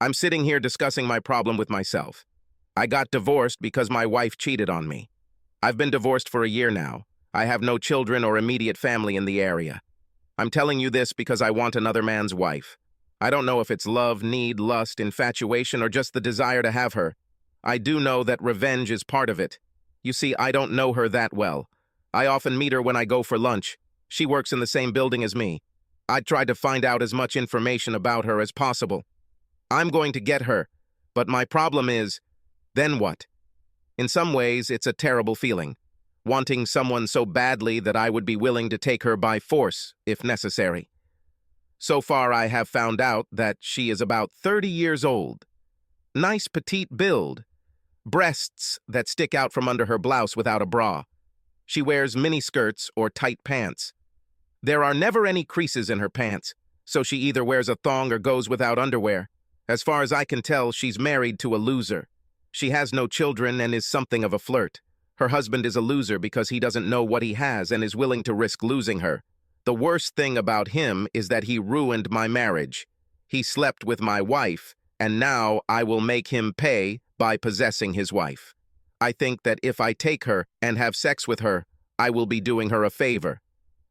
I'm sitting here discussing my problem with myself. I got divorced because my wife cheated on me. I've been divorced for a year now. I have no children or immediate family in the area. I'm telling you this because I want another man's wife. I don't know if it's love, need, lust, infatuation, or just the desire to have her. I do know that revenge is part of it. You see, I don't know her that well. I often meet her when I go for lunch. She works in the same building as me. I tried to find out as much information about her as possible. I'm going to get her, but my problem is, then what? In some ways, it's a terrible feeling, wanting someone so badly that I would be willing to take her by force, if necessary. So far, I have found out that she is about 30 years old. Nice petite build. Breasts that stick out from under her blouse without a bra. She wears miniskirts or tight pants. There are never any creases in her pants, so she either wears a thong or goes without underwear. As far as I can tell, she's married to a loser. She has no children and is something of a flirt. Her husband is a loser because he doesn't know what he has and is willing to risk losing her. The worst thing about him is that he ruined my marriage. He slept with my wife, and now I will make him pay by possessing his wife. I think that if I take her and have sex with her, I will be doing her a favor.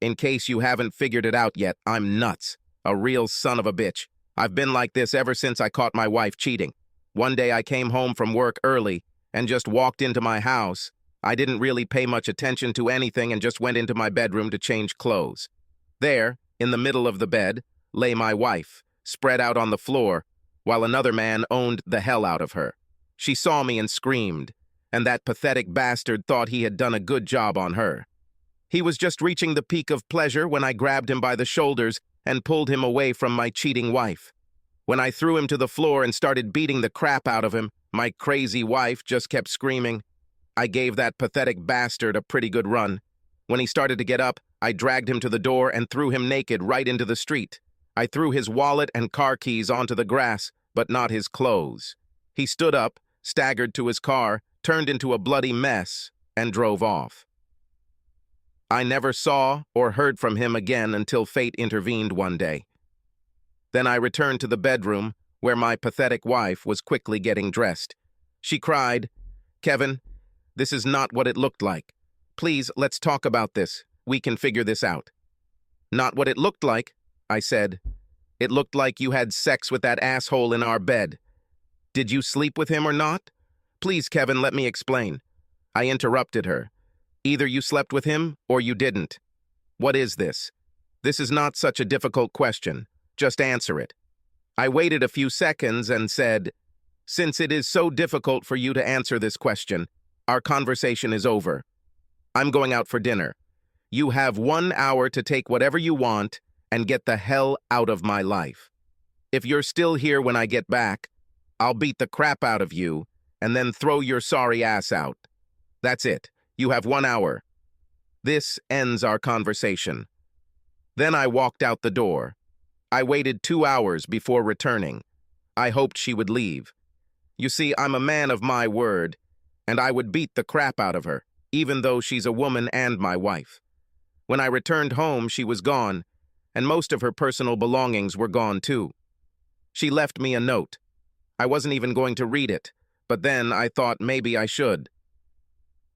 In case you haven't figured it out yet, I'm nuts. A real son of a bitch. I've been like this ever since I caught my wife cheating. One day I came home from work early and just walked into my house. I didn't really pay much attention to anything and just went into my bedroom to change clothes. There, in the middle of the bed, lay my wife, spread out on the floor, while another man owned the hell out of her. She saw me and screamed, and that pathetic bastard thought he had done a good job on her. He was just reaching the peak of pleasure when I grabbed him by the shoulders and pulled him away from my cheating wife. When I threw him to the floor and started beating the crap out of him, my crazy wife just kept screaming. I gave that pathetic bastard a pretty good run. When he started to get up, I dragged him to the door and threw him naked right into the street. I threw his wallet and car keys onto the grass, but not his clothes. He stood up, staggered to his car, turned into a bloody mess, and drove off. I never saw or heard from him again until fate intervened one day. Then I returned to the bedroom, where my pathetic wife was quickly getting dressed. She cried, "Kevin, this is not what it looked like. Please, let's talk about this. We can figure this out." "Not what it looked like," I said. "It looked like you had sex with that asshole in our bed. Did you sleep with him or not? Please, Kevin, let me explain." I interrupted her. "Either you slept with him or you didn't. What is this? This is not such a difficult question. Just answer it." I waited a few seconds and said, "Since it is so difficult for you to answer this question, our conversation is over. I'm going out for dinner. You have 1 hour to take whatever you want and get the hell out of my life. If you're still here when I get back, I'll beat the crap out of you and then throw your sorry ass out. That's it. You have 1 hour. This ends our conversation." Then I walked out the door. I waited 2 hours before returning. I hoped she would leave. You see, I'm a man of my word, and I would beat the crap out of her, even though she's a woman and my wife. When I returned home, she was gone, and most of her personal belongings were gone too. She left me a note. I wasn't even going to read it, but then I thought maybe I should.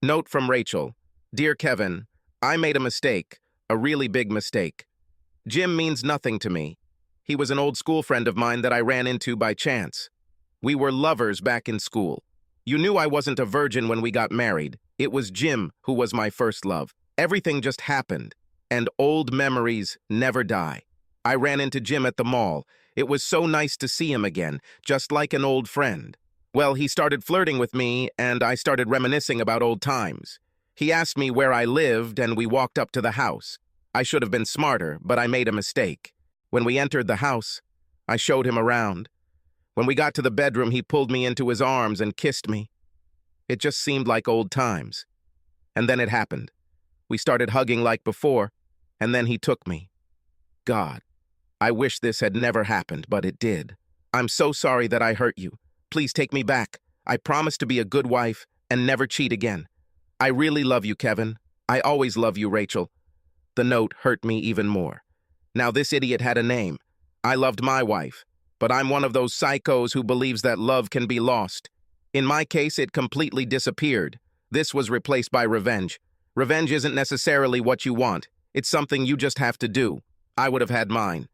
Note from Rachel. "Dear Kevin, I made a mistake, a really big mistake. Jim means nothing to me. He was an old school friend of mine that I ran into by chance. We were lovers back in school. You knew I wasn't a virgin when we got married. It was Jim who was my first love. Everything just happened, and old memories never die. I ran into Jim at the mall. It was so nice to see him again, just like an old friend. Well, he started flirting with me, and I started reminiscing about old times. He asked me where I lived, and we walked up to the house. I should have been smarter, but I made a mistake. When we entered the house, I showed him around. When we got to the bedroom, he pulled me into his arms and kissed me. It just seemed like old times. And then it happened. We started hugging like before, and then he took me. God, I wish this had never happened, but it did. I'm so sorry that I hurt you. Please take me back. I promise to be a good wife and never cheat again. I really love you, Kevin. I always love you, Rachel." The note hurt me even more. Now this idiot had a name. I loved my wife, but I'm one of those psychos who believes that love can be lost. In my case, it completely disappeared. This was replaced by revenge. Revenge isn't necessarily what you want. It's something you just have to do. I would have had mine.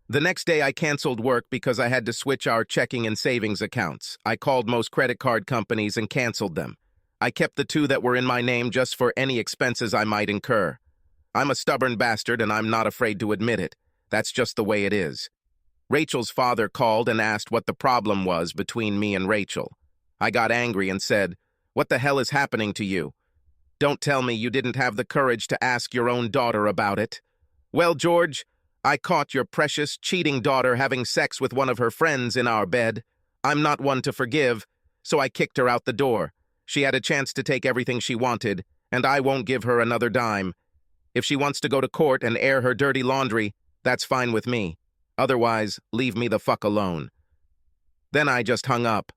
The next day, I canceled work because I had to switch our checking and savings accounts. I called most credit card companies and canceled them. I kept the two that were in my name just for any expenses I might incur. I'm a stubborn bastard and I'm not afraid to admit it. That's just the way it is. Rachel's father called and asked what the problem was between me and Rachel. I got angry and said, "What the hell is happening to you? Don't tell me you didn't have the courage to ask your own daughter about it." "Well, George, I caught your precious, cheating daughter having sex with one of her friends in our bed. I'm not one to forgive, so I kicked her out the door. She had a chance to take everything she wanted, and I won't give her another dime. If she wants to go to court and air her dirty laundry, that's fine with me. Otherwise, leave me the fuck alone." Then I just hung up.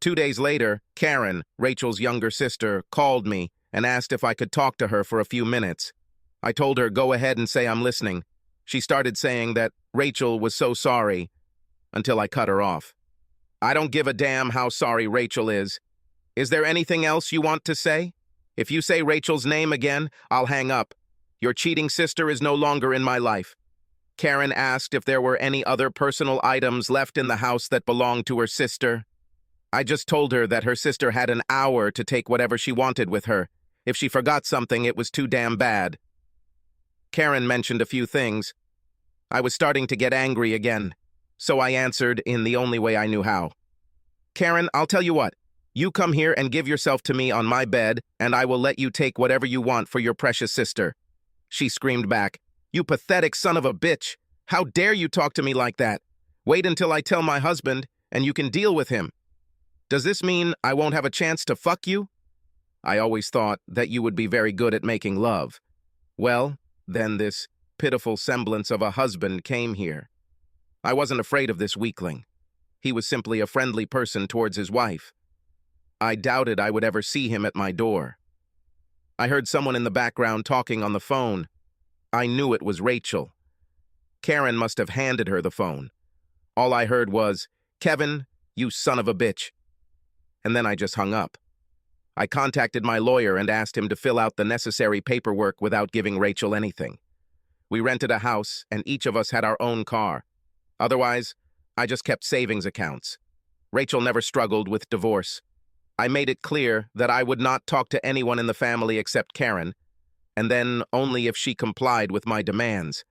2 days later, Karen, Rachel's younger sister, called me and asked if I could talk to her for a few minutes. I told her, "Go ahead and say I'm listening." She started saying that Rachel was so sorry, until I cut her off. "I don't give a damn how sorry Rachel is. Is there anything else you want to say? If you say Rachel's name again, I'll hang up. Your cheating sister is no longer in my life." Karen asked if there were any other personal items left in the house that belonged to her sister. I just told her that her sister had an hour to take whatever she wanted with her. If she forgot something, it was too damn bad. Karen mentioned a few things. I was starting to get angry again, so I answered in the only way I knew how. "Karen, I'll tell you what. You come here and give yourself to me on my bed, and I will let you take whatever you want for your precious sister." She screamed back, "You pathetic son of a bitch! How dare you talk to me like that? Wait until I tell my husband, and you can deal with him. Does this mean I won't have a chance to fuck you? I always thought that you would be very good at making love. Well, then this pitiful semblance of a husband came here. I wasn't afraid of this weakling. He was simply a friendly person towards his wife. I doubted I would ever see him at my door. I heard someone in the background talking on the phone. I knew it was Rachel. Karen must have handed her the phone. All I heard was, "Kevin, you son of a bitch." And then I just hung up. I contacted my lawyer and asked him to fill out the necessary paperwork without giving Rachel anything. We rented a house, and each of us had our own car. Otherwise, I just kept savings accounts. Rachel never struggled with divorce. I made it clear that I would not talk to anyone in the family except Karen, and then only if she complied with my demands.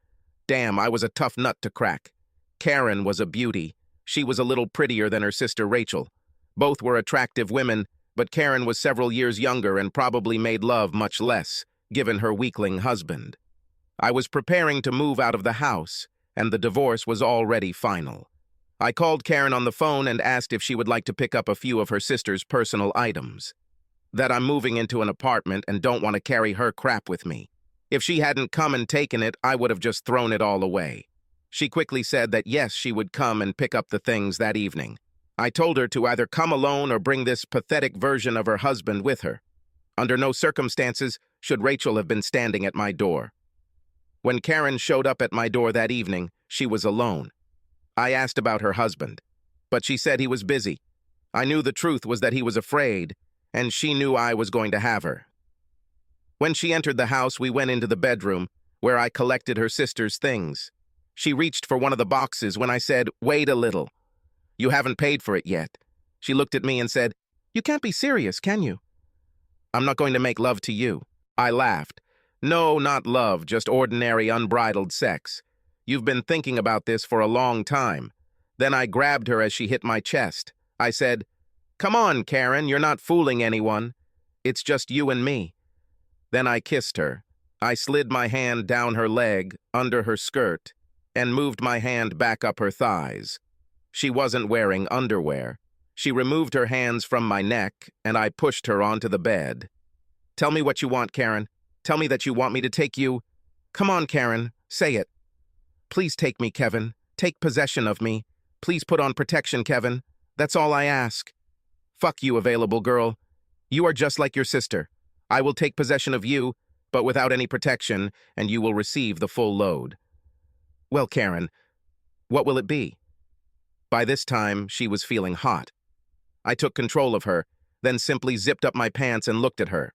Damn, I was a tough nut to crack. Karen was a beauty. She was a little prettier than her sister Rachel. Both were attractive women, but Karen was several years younger and probably made love much less, given her weakling husband. I was preparing to move out of the house, and the divorce was already final. I called Karen on the phone and asked if she would like to pick up a few of her sister's personal items. That I'm moving into an apartment and don't want to carry her crap with me. If she hadn't come and taken it, I would have just thrown it all away. She quickly said that yes, she would come and pick up the things that evening. I told her to either come alone or bring this pathetic version of her husband with her. Under no circumstances should Rachel have been standing at my door. When Karen showed up at my door that evening, she was alone. I asked about her husband, but she said he was busy. I knew the truth was that he was afraid, and she knew I was going to have her. When she entered the house, we went into the bedroom, where I collected her sister's things. She reached for one of the boxes when I said, "Wait a little. You haven't paid for it yet." She looked at me and said, "You can't be serious, can you?" "I'm not going to make love to you." I laughed. "No, not love, just ordinary unbridled sex. You've been thinking about this for a long time." Then I grabbed her as she hit my chest. I said, "Come on, Karen, you're not fooling anyone. It's just you and me." Then I kissed her. I slid my hand down her leg, under her skirt, and moved my hand back up her thighs. She wasn't wearing underwear. She removed her hands from my neck, and I pushed her onto the bed. "Tell me what you want, Karen. Tell me that you want me to take you. Come on, Karen, say it. Please take me, Kevin. Take possession of me. Please put on protection, Kevin. That's all I ask." "Fuck you, available girl. You are just like your sister. I will take possession of you, but without any protection, and you will receive the full load." "Well, Karen, what will it be?" By this time, she was feeling hot. I took control of her, then simply zipped up my pants and looked at her.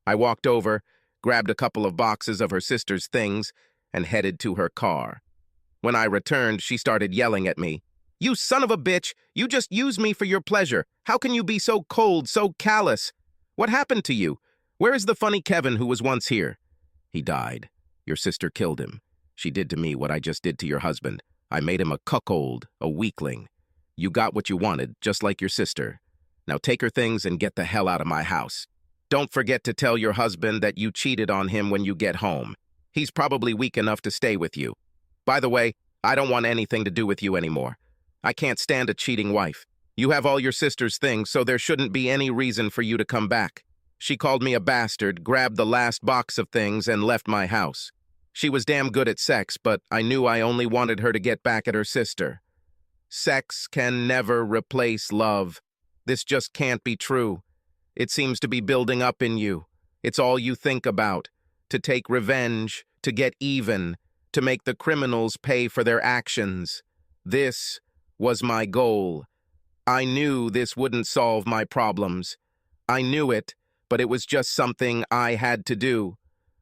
I walked over, grabbed a couple of boxes of her sister's things, and headed to her car. When I returned, she started yelling at me. "You son of a bitch! You just use me for your pleasure! How can you be so cold, so callous? What happened to you? Where is the funny Kevin who was once here?" "He died. Your sister killed him. She did to me what I just did to your husband. I made him a cuckold, a weakling. You got what you wanted, just like your sister. Now take her things and get the hell out of my house. Don't forget to tell your husband that you cheated on him when you get home. He's probably weak enough to stay with you. By the way, I don't want anything to do with you anymore. I can't stand a cheating wife. You have all your sister's things, so there shouldn't be any reason for you to come back." She called me a bastard, grabbed the last box of things, and left my house. She was damn good at sex, but I knew I only wanted her to get back at her sister. Sex can never replace love. This just can't be true. It seems to be building up in you. It's all you think about. To take revenge, to get even, to make the criminals pay for their actions. This was my goal. I knew this wouldn't solve my problems. I knew it, but it was just something I had to do.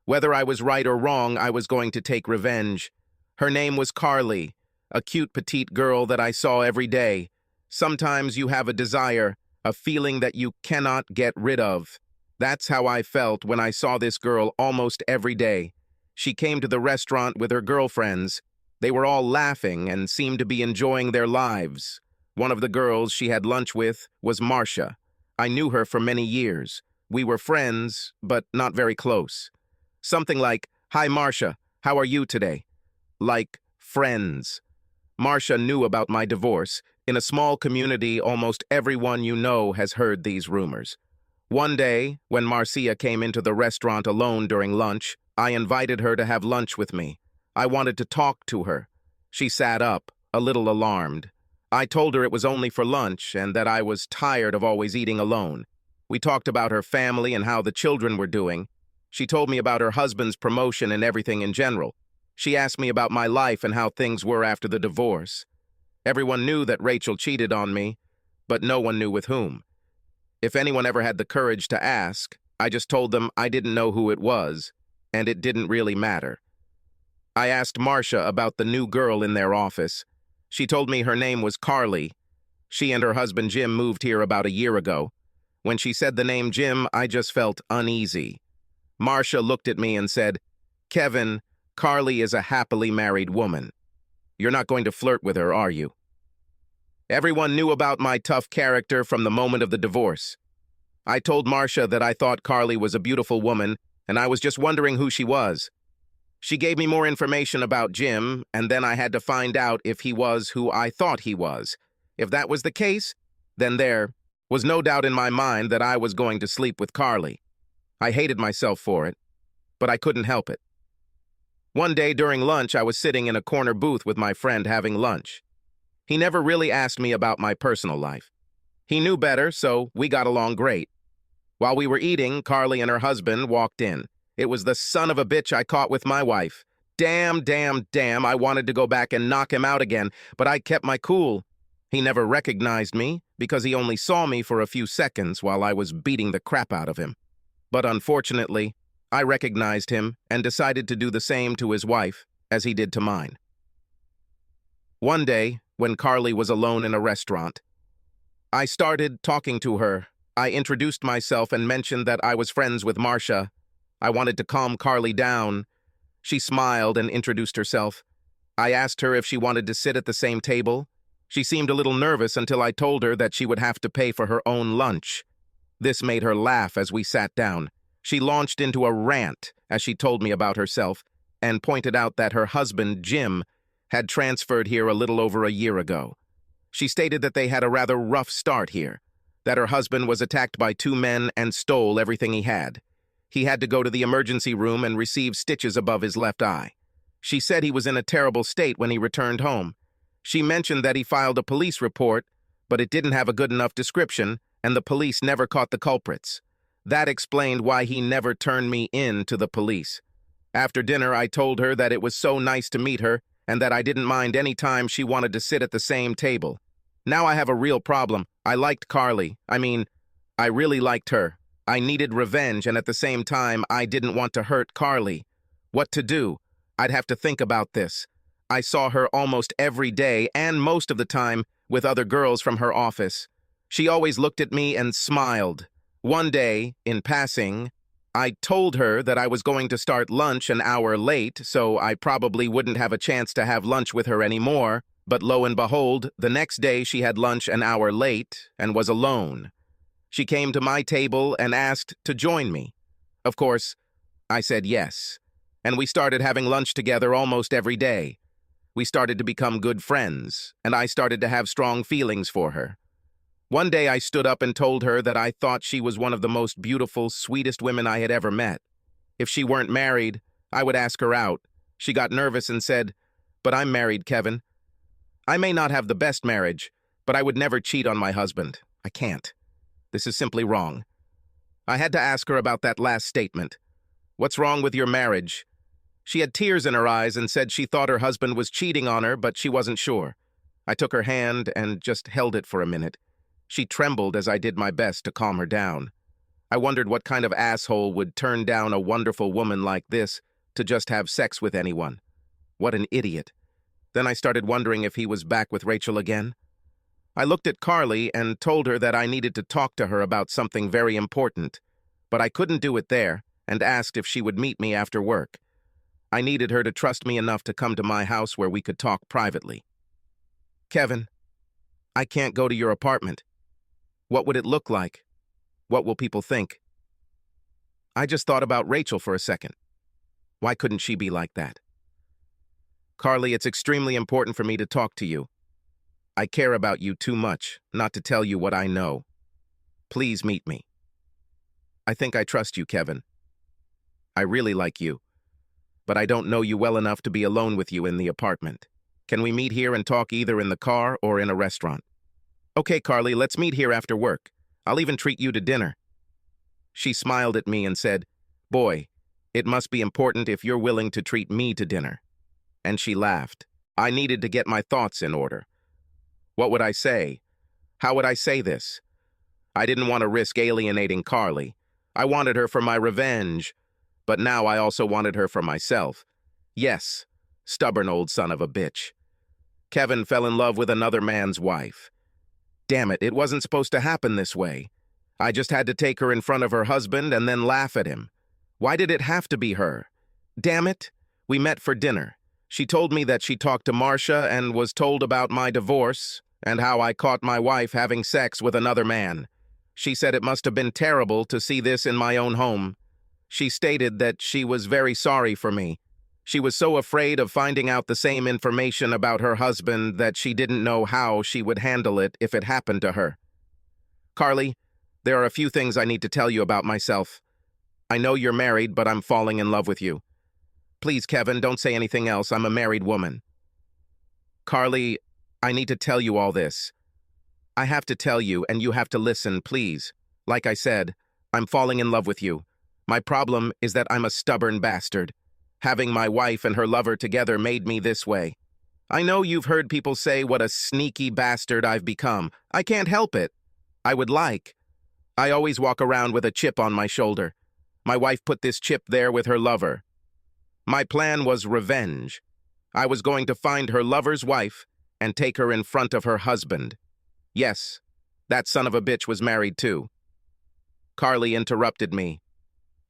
Whether I was right or wrong, I was going to take revenge. Her name was Carly, a cute petite girl that I saw every day. Sometimes you have a desire, a feeling that you cannot get rid of. That's how I felt when I saw this girl almost every day. She came to the restaurant with her girlfriends. They were all laughing and seemed to be enjoying their lives. One of the girls she had lunch with was Marcia. I knew her for many years. We were friends, but not very close. Something like, "Hi, Marcia, how are you today?" Like friends. Marcia knew about my divorce. In a small community, almost everyone you know has heard these rumors. One day, when Marcia came into the restaurant alone during lunch, I invited her to have lunch with me. I wanted to talk to her. She sat up, a little alarmed. I told her it was only for lunch and that I was tired of always eating alone. We talked about her family and how the children were doing. She told me about her husband's promotion and everything in general. She asked me about my life and how things were after the divorce. Everyone knew that Rachel cheated on me, but no one knew with whom. If anyone ever had the courage to ask, I just told them I didn't know who it was, and it didn't really matter. I asked Marcia about the new girl in their office. She told me her name was Carly. She and her husband Jim moved here about a year ago. When she said the name Jim, I just felt uneasy. Marcia looked at me and said, "Kevin, Carly is a happily married woman. You're not going to flirt with her, are you?" Everyone knew about my tough character from the moment of the divorce. I told Marcia that I thought Carly was a beautiful woman, and I was just wondering who she was. She gave me more information about Jim, and then I had to find out if he was who I thought he was. If that was the case, then there was no doubt in my mind that I was going to sleep with Carly. I hated myself for it, but I couldn't help it. One day during lunch, I was sitting in a corner booth with my friend having lunch. He never really asked me about my personal life. He knew better, so we got along great. While we were eating, Carly and her husband walked in. It was the son of a bitch I caught with my wife. Damn, I wanted to go back and knock him out again, but I kept my cool. He never recognized me because he only saw me for a few seconds while I was beating the crap out of him. But unfortunately, I recognized him and decided to do the same to his wife as he did to mine. One day, when Carly was alone in a restaurant, I started talking to her. I introduced myself and mentioned that I was friends with Marcia. I wanted to calm Carly down. She smiled and introduced herself. I asked her if she wanted to sit at the same table. She seemed a little nervous until I told her that she would have to pay for her own lunch. This made her laugh as we sat down. She launched into a rant as she told me about herself and pointed out that her husband, Jim, had transferred here a little over a year ago. She stated that they had a rather rough start here, that her husband was attacked by two men and stole everything he had. He had to go to the emergency room and receive stitches above his left eye. She said he was in a terrible state when he returned home. She mentioned that he filed a police report, but it didn't have a good enough description, and the police never caught the culprits. That explained why he never turned me in to the police. After dinner, I told her that it was so nice to meet her and that I didn't mind any time she wanted to sit at the same table. Now I have a real problem. I liked Carly. I really liked her. I needed revenge, and at the same time, I didn't want to hurt Carly. What to do? I'd have to think about this. I saw her almost every day, and most of the time, with other girls from her office. She always looked at me and smiled. One day, in passing, I told her that I was going to start lunch an hour late, so I probably wouldn't have a chance to have lunch with her anymore, but lo and behold, the next day she had lunch an hour late and was alone. She came to my table and asked to join me. Of course, I said yes, and we started having lunch together almost every day. We started to become good friends, and I started to have strong feelings for her. One day I stood up and told her that I thought she was one of the most beautiful, sweetest women I had ever met. If she weren't married, I would ask her out. She got nervous and said, "But I'm married, Kevin. I may not have the best marriage, but I would never cheat on my husband. I can't. This is simply wrong." I had to ask her about that last statement. "What's wrong with your marriage?" She had tears in her eyes and said she thought her husband was cheating on her, but she wasn't sure. I took her hand and just held it for a minute. She trembled as I did my best to calm her down. I wondered what kind of asshole would turn down a wonderful woman like this to just have sex with anyone. What an idiot. Then I started wondering if he was back with Rachel again. I looked at Carly and told her that I needed to talk to her about something very important, but I couldn't do it there, and asked if she would meet me after work. I needed her to trust me enough to come to my house where we could talk privately. "Kevin, I can't go to your apartment. What would it look like? What will people think?" I just thought about Rachel for a second. Why couldn't she be like that? "Carly, it's extremely important for me to talk to you. I care about you too much not to tell you what I know. Please meet me. I think I trust you, Kevin. I really like you, but I don't know you well enough to be alone with you in the apartment. Can we meet here and talk either in the car or in a restaurant?" "Okay, Carly, let's meet here after work. I'll even treat you to dinner." She smiled at me and said, "Boy, it must be important if you're willing to treat me to dinner." And she laughed. I needed to get my thoughts in order. What would I say? How would I say this? I didn't want to risk alienating Carly. I wanted her for my revenge, but now I also wanted her for myself. Yes, stubborn old son of a bitch. Kevin fell in love with another man's wife. Damn it, it wasn't supposed to happen this way. I just had to take her in front of her husband and then laugh at him. Why did it have to be her? Damn it, we met for dinner. She told me that she talked to Marcia and was told about my divorce and how I caught my wife having sex with another man. She said it must have been terrible to see this in my own home. She stated that she was very sorry for me. She was so afraid of finding out the same information about her husband that she didn't know how she would handle it if it happened to her. Carly, there are a few things I need to tell you about myself. I know you're married, but I'm falling in love with you. Please, Kevin, don't say anything else. I'm a married woman. Carly, I need to tell you all this. I have to tell you, and you have to listen, please. Like I said, I'm falling in love with you. My problem is that I'm a stubborn bastard. Having my wife and her lover together made me this way. I know you've heard people say what a sneaky bastard I've become. I can't help it. I always walk around with a chip on my shoulder. My wife put this chip there with her lover. My plan was revenge. I was going to find her lover's wife and take her in front of her husband. Yes, that son of a bitch was married too. Carly interrupted me.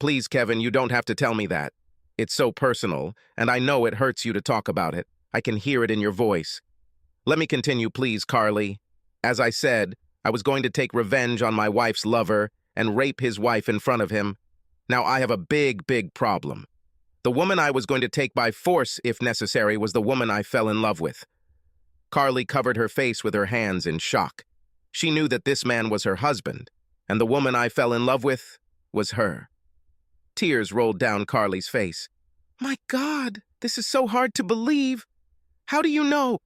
Please, Kevin, you don't have to tell me that. It's so personal, and I know it hurts you to talk about it. I can hear it in your voice. Let me continue, please, Carly. As I said, I was going to take revenge on my wife's lover and rape his wife in front of him. Now I have a big problem. The woman I was going to take by force, if necessary, was the woman I fell in love with. Carly covered her face with her hands in shock. She knew that this man was her husband, and the woman I fell in love with was her. Tears rolled down Carly's face. My God, this is so hard to believe. How do you know?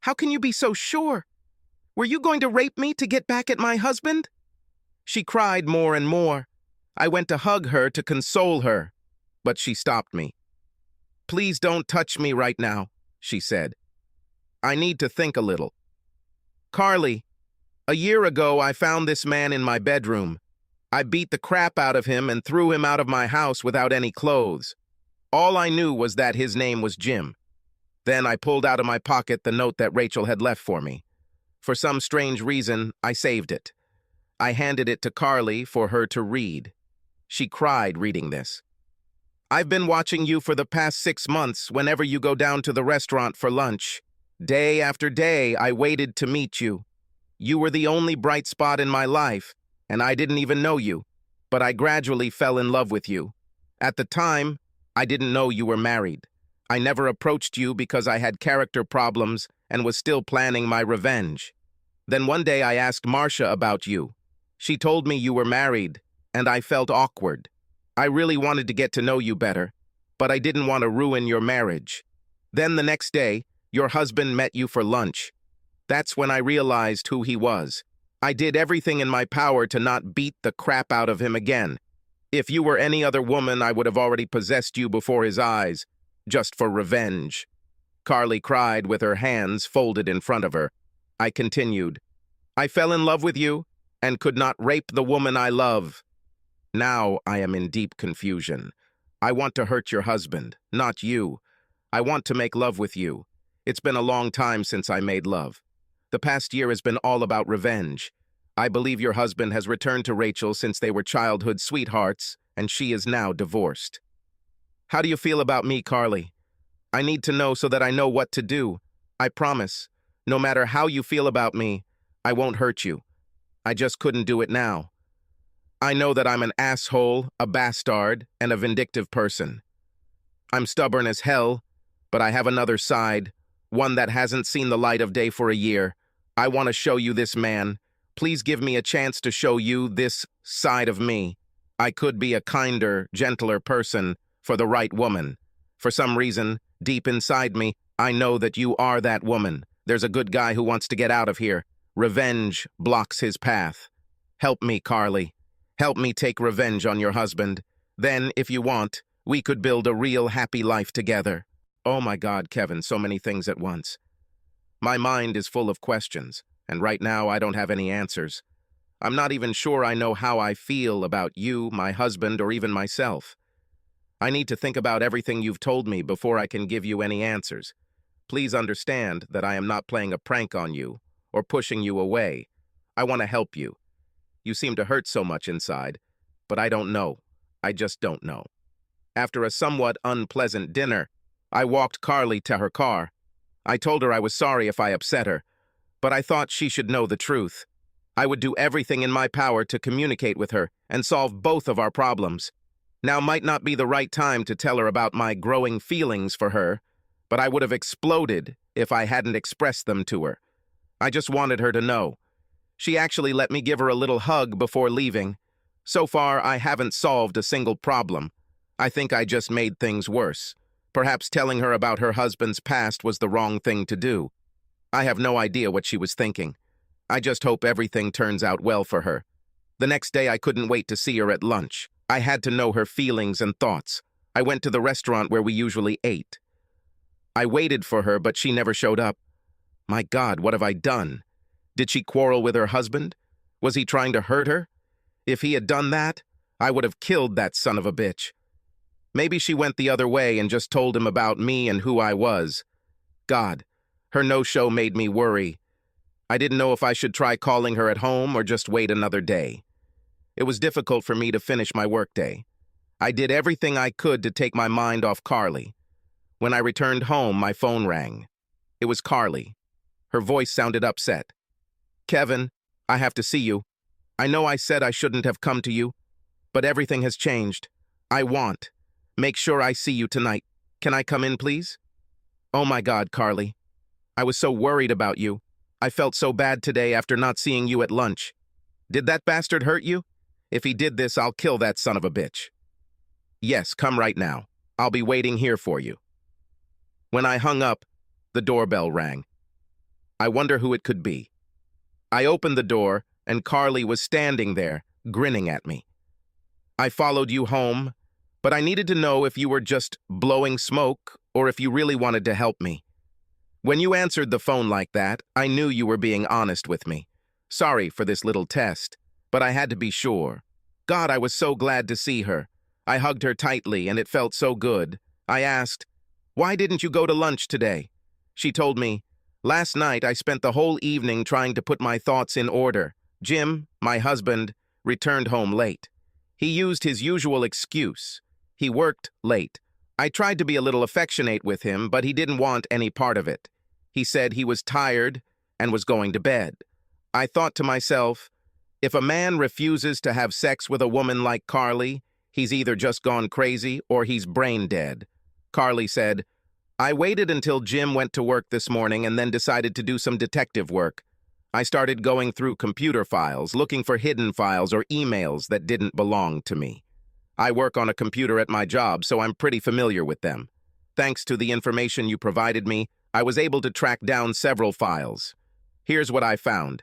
How can you be so sure? Were you going to rape me to get back at my husband? She cried more and more. I went to hug her to console her, but she stopped me. Please don't touch me right now, she said. I need to think a little. Carly, a year ago I found this man in my bedroom. I beat the crap out of him and threw him out of my house without any clothes. All I knew was that his name was Jim. Then I pulled out of my pocket the note that Rachel had left for me. For some strange reason, I saved it. I handed it to Carly for her to read. She cried reading this. I've been watching you for the past 6 months whenever you go down to the restaurant for lunch. Day after day, I waited to meet you. You were the only bright spot in my life, and I didn't even know you, but I gradually fell in love with you. At the time, I didn't know you were married. I never approached you because I had character problems and was still planning my revenge. Then one day I asked Marcia about you. She told me you were married, and I felt awkward. I really wanted to get to know you better, but I didn't want to ruin your marriage. Then the next day, your husband met you for lunch. That's when I realized who he was. I did everything in my power to not beat the crap out of him again. If you were any other woman, I would have already possessed you before his eyes, just for revenge. Carly cried with her hands folded in front of her. I continued. I fell in love with you and could not rape the woman I love. Now I am in deep confusion. I want to hurt your husband, not you. I want to make love with you. It's been a long time since I made love. The past year has been all about revenge. I believe your husband has returned to Rachel since they were childhood sweethearts, and she is now divorced. How do you feel about me, Carly? I need to know so that I know what to do. I promise, no matter how you feel about me, I won't hurt you. I just couldn't do it now. I know that I'm an asshole, a bastard, and a vindictive person. I'm stubborn as hell, but I have another side, one that hasn't seen the light of day for a year. I want to show you this man. Please give me a chance to show you this side of me. I could be a kinder, gentler person for the right woman. For some reason, deep inside me, I know that you are that woman. There's a good guy who wants to get out of here. Revenge blocks his path. Help me, Carly. Help me take revenge on your husband. Then, if you want, we could build a real happy life together. Oh my God, Kevin, so many things at once. My mind is full of questions, and right now I don't have any answers. I'm not even sure I know how I feel about you, my husband, or even myself. I need to think about everything you've told me before I can give you any answers. Please understand that I am not playing a prank on you or pushing you away. I want to help you. You seem to hurt so much inside, but I don't know. I just don't know. After a somewhat unpleasant dinner, I walked Carly to her car. I told her I was sorry if I upset her, but I thought she should know the truth. I would do everything in my power to communicate with her and solve both of our problems. Now might not be the right time to tell her about my growing feelings for her, but I would have exploded if I hadn't expressed them to her. I just wanted her to know. She actually let me give her a little hug before leaving. So far, I haven't solved a single problem. I think I just made things worse. Perhaps telling her about her husband's past was the wrong thing to do. I have no idea what she was thinking. I just hope everything turns out well for her. The next day, I couldn't wait to see her at lunch. I had to know her feelings and thoughts. I went to the restaurant where we usually ate. I waited for her, but she never showed up. My God, what have I done? Did she quarrel with her husband? Was he trying to hurt her? If he had done that, I would have killed that son of a bitch. Maybe she went the other way and just told him about me and who I was. God, her no-show made me worry. I didn't know if I should try calling her at home or just wait another day. It was difficult for me to finish my workday. I did everything I could to take my mind off Carly. When I returned home, my phone rang. It was Carly. Her voice sounded upset. Kevin, I have to see you. I know I said I shouldn't have come to you, but everything has changed. Make sure I see you tonight. Can I come in, please? Oh my God, Carly. I was so worried about you. I felt so bad today after not seeing you at lunch. Did that bastard hurt you? If he did this, I'll kill that son of a bitch. Yes, come right now. I'll be waiting here for you. When I hung up, the doorbell rang. I wonder who it could be. I opened the door, and Carly was standing there, grinning at me. I followed you home, but I needed to know if you were just blowing smoke or if you really wanted to help me. When you answered the phone like that, I knew you were being honest with me. Sorry for this little test, but I had to be sure. God, I was so glad to see her. I hugged her tightly, and it felt so good. I asked, "Why didn't you go to lunch today?" She told me, "Last night I spent the whole evening trying to put my thoughts in order. Jim, my husband, returned home late. He used his usual excuse. He worked late. I tried to be a little affectionate with him, but he didn't want any part of it. He said he was tired and was going to bed. I thought to myself, if a man refuses to have sex with a woman like Carly, he's either just gone crazy or he's brain dead." Carly said, "I waited until Jim went to work this morning and then decided to do some detective work. I started going through computer files, looking for hidden files or emails that didn't belong to me. I work on a computer at my job, so I'm pretty familiar with them. Thanks to the information you provided me, I was able to track down several files. Here's what I found.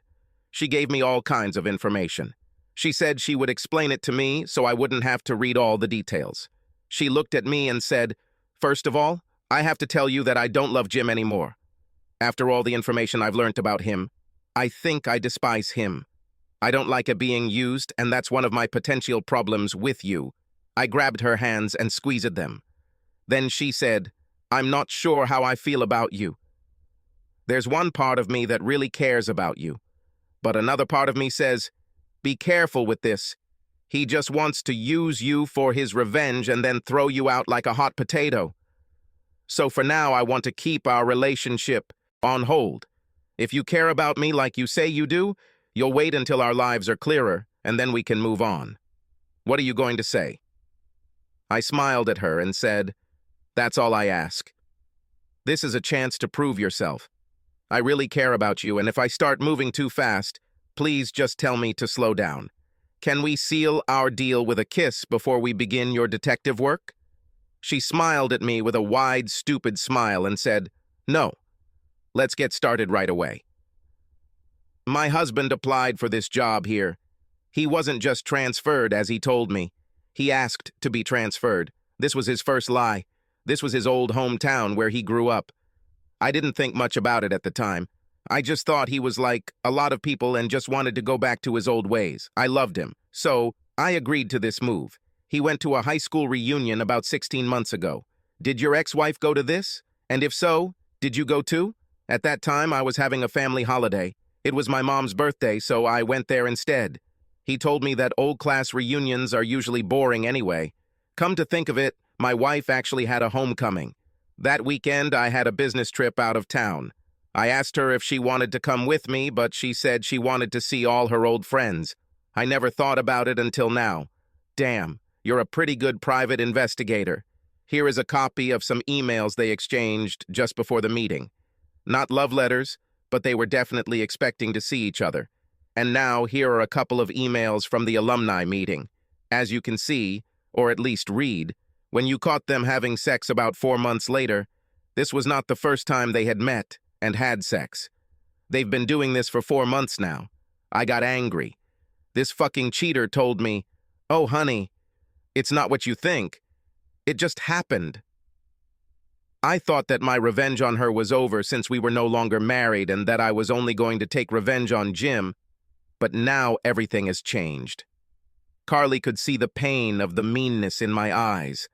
She gave me all kinds of information. She said she would explain it to me so I wouldn't have to read all the details. She looked at me and said, "First of all, I have to tell you that I don't love Jim anymore. After all the information I've learned about him, I think I despise him. I don't like it being used, and that's one of my potential problems with you." I grabbed her hands and squeezed them. Then she said, "I'm not sure how I feel about you. There's one part of me that really cares about you, but another part of me says, be careful with this. He just wants to use you for his revenge and then throw you out like a hot potato. So for now, I want to keep our relationship on hold. If you care about me like you say you do, you'll wait until our lives are clearer, and then we can move on. What are you going to say?" I smiled at her and said, "That's all I ask. This is a chance to prove yourself. I really care about you, and if I start moving too fast, please just tell me to slow down. Can we seal our deal with a kiss before we begin your detective work?" She smiled at me with a wide, stupid smile and said, "No. Let's get started right away." My husband applied for this job here. He wasn't just transferred, as he told me. He asked to be transferred. This was his first lie. This was his old hometown where he grew up. I didn't think much about it at the time. I just thought he was like a lot of people and just wanted to go back to his old ways. I loved him. So I agreed to this move. He went to a high school reunion about 16 months ago. Did your ex-wife go to this? And if so, did you go too? At that time, I was having a family holiday. It was my mom's birthday, so I went there instead. He told me that old-class reunions are usually boring anyway. Come to think of it, my wife actually had a homecoming. That weekend, I had a business trip out of town. I asked her if she wanted to come with me, but she said she wanted to see all her old friends. I never thought about it until now. Damn, you're a pretty good private investigator. Here is a copy of some emails they exchanged just before the meeting. Not love letters, but they were definitely expecting to see each other. And now here are a couple of emails from the alumni meeting. As you can see, or at least read, when you caught them having sex about 4 months later, this was not the first time they had met and had sex. They've been doing this for 4 months now. I got angry. This fucking cheater told me, "Oh, honey, it's not what you think. It just happened." I thought that my revenge on her was over since we were no longer married and that I was only going to take revenge on Jim, but now everything has changed. Carly could see the pain of the meanness in my eyes.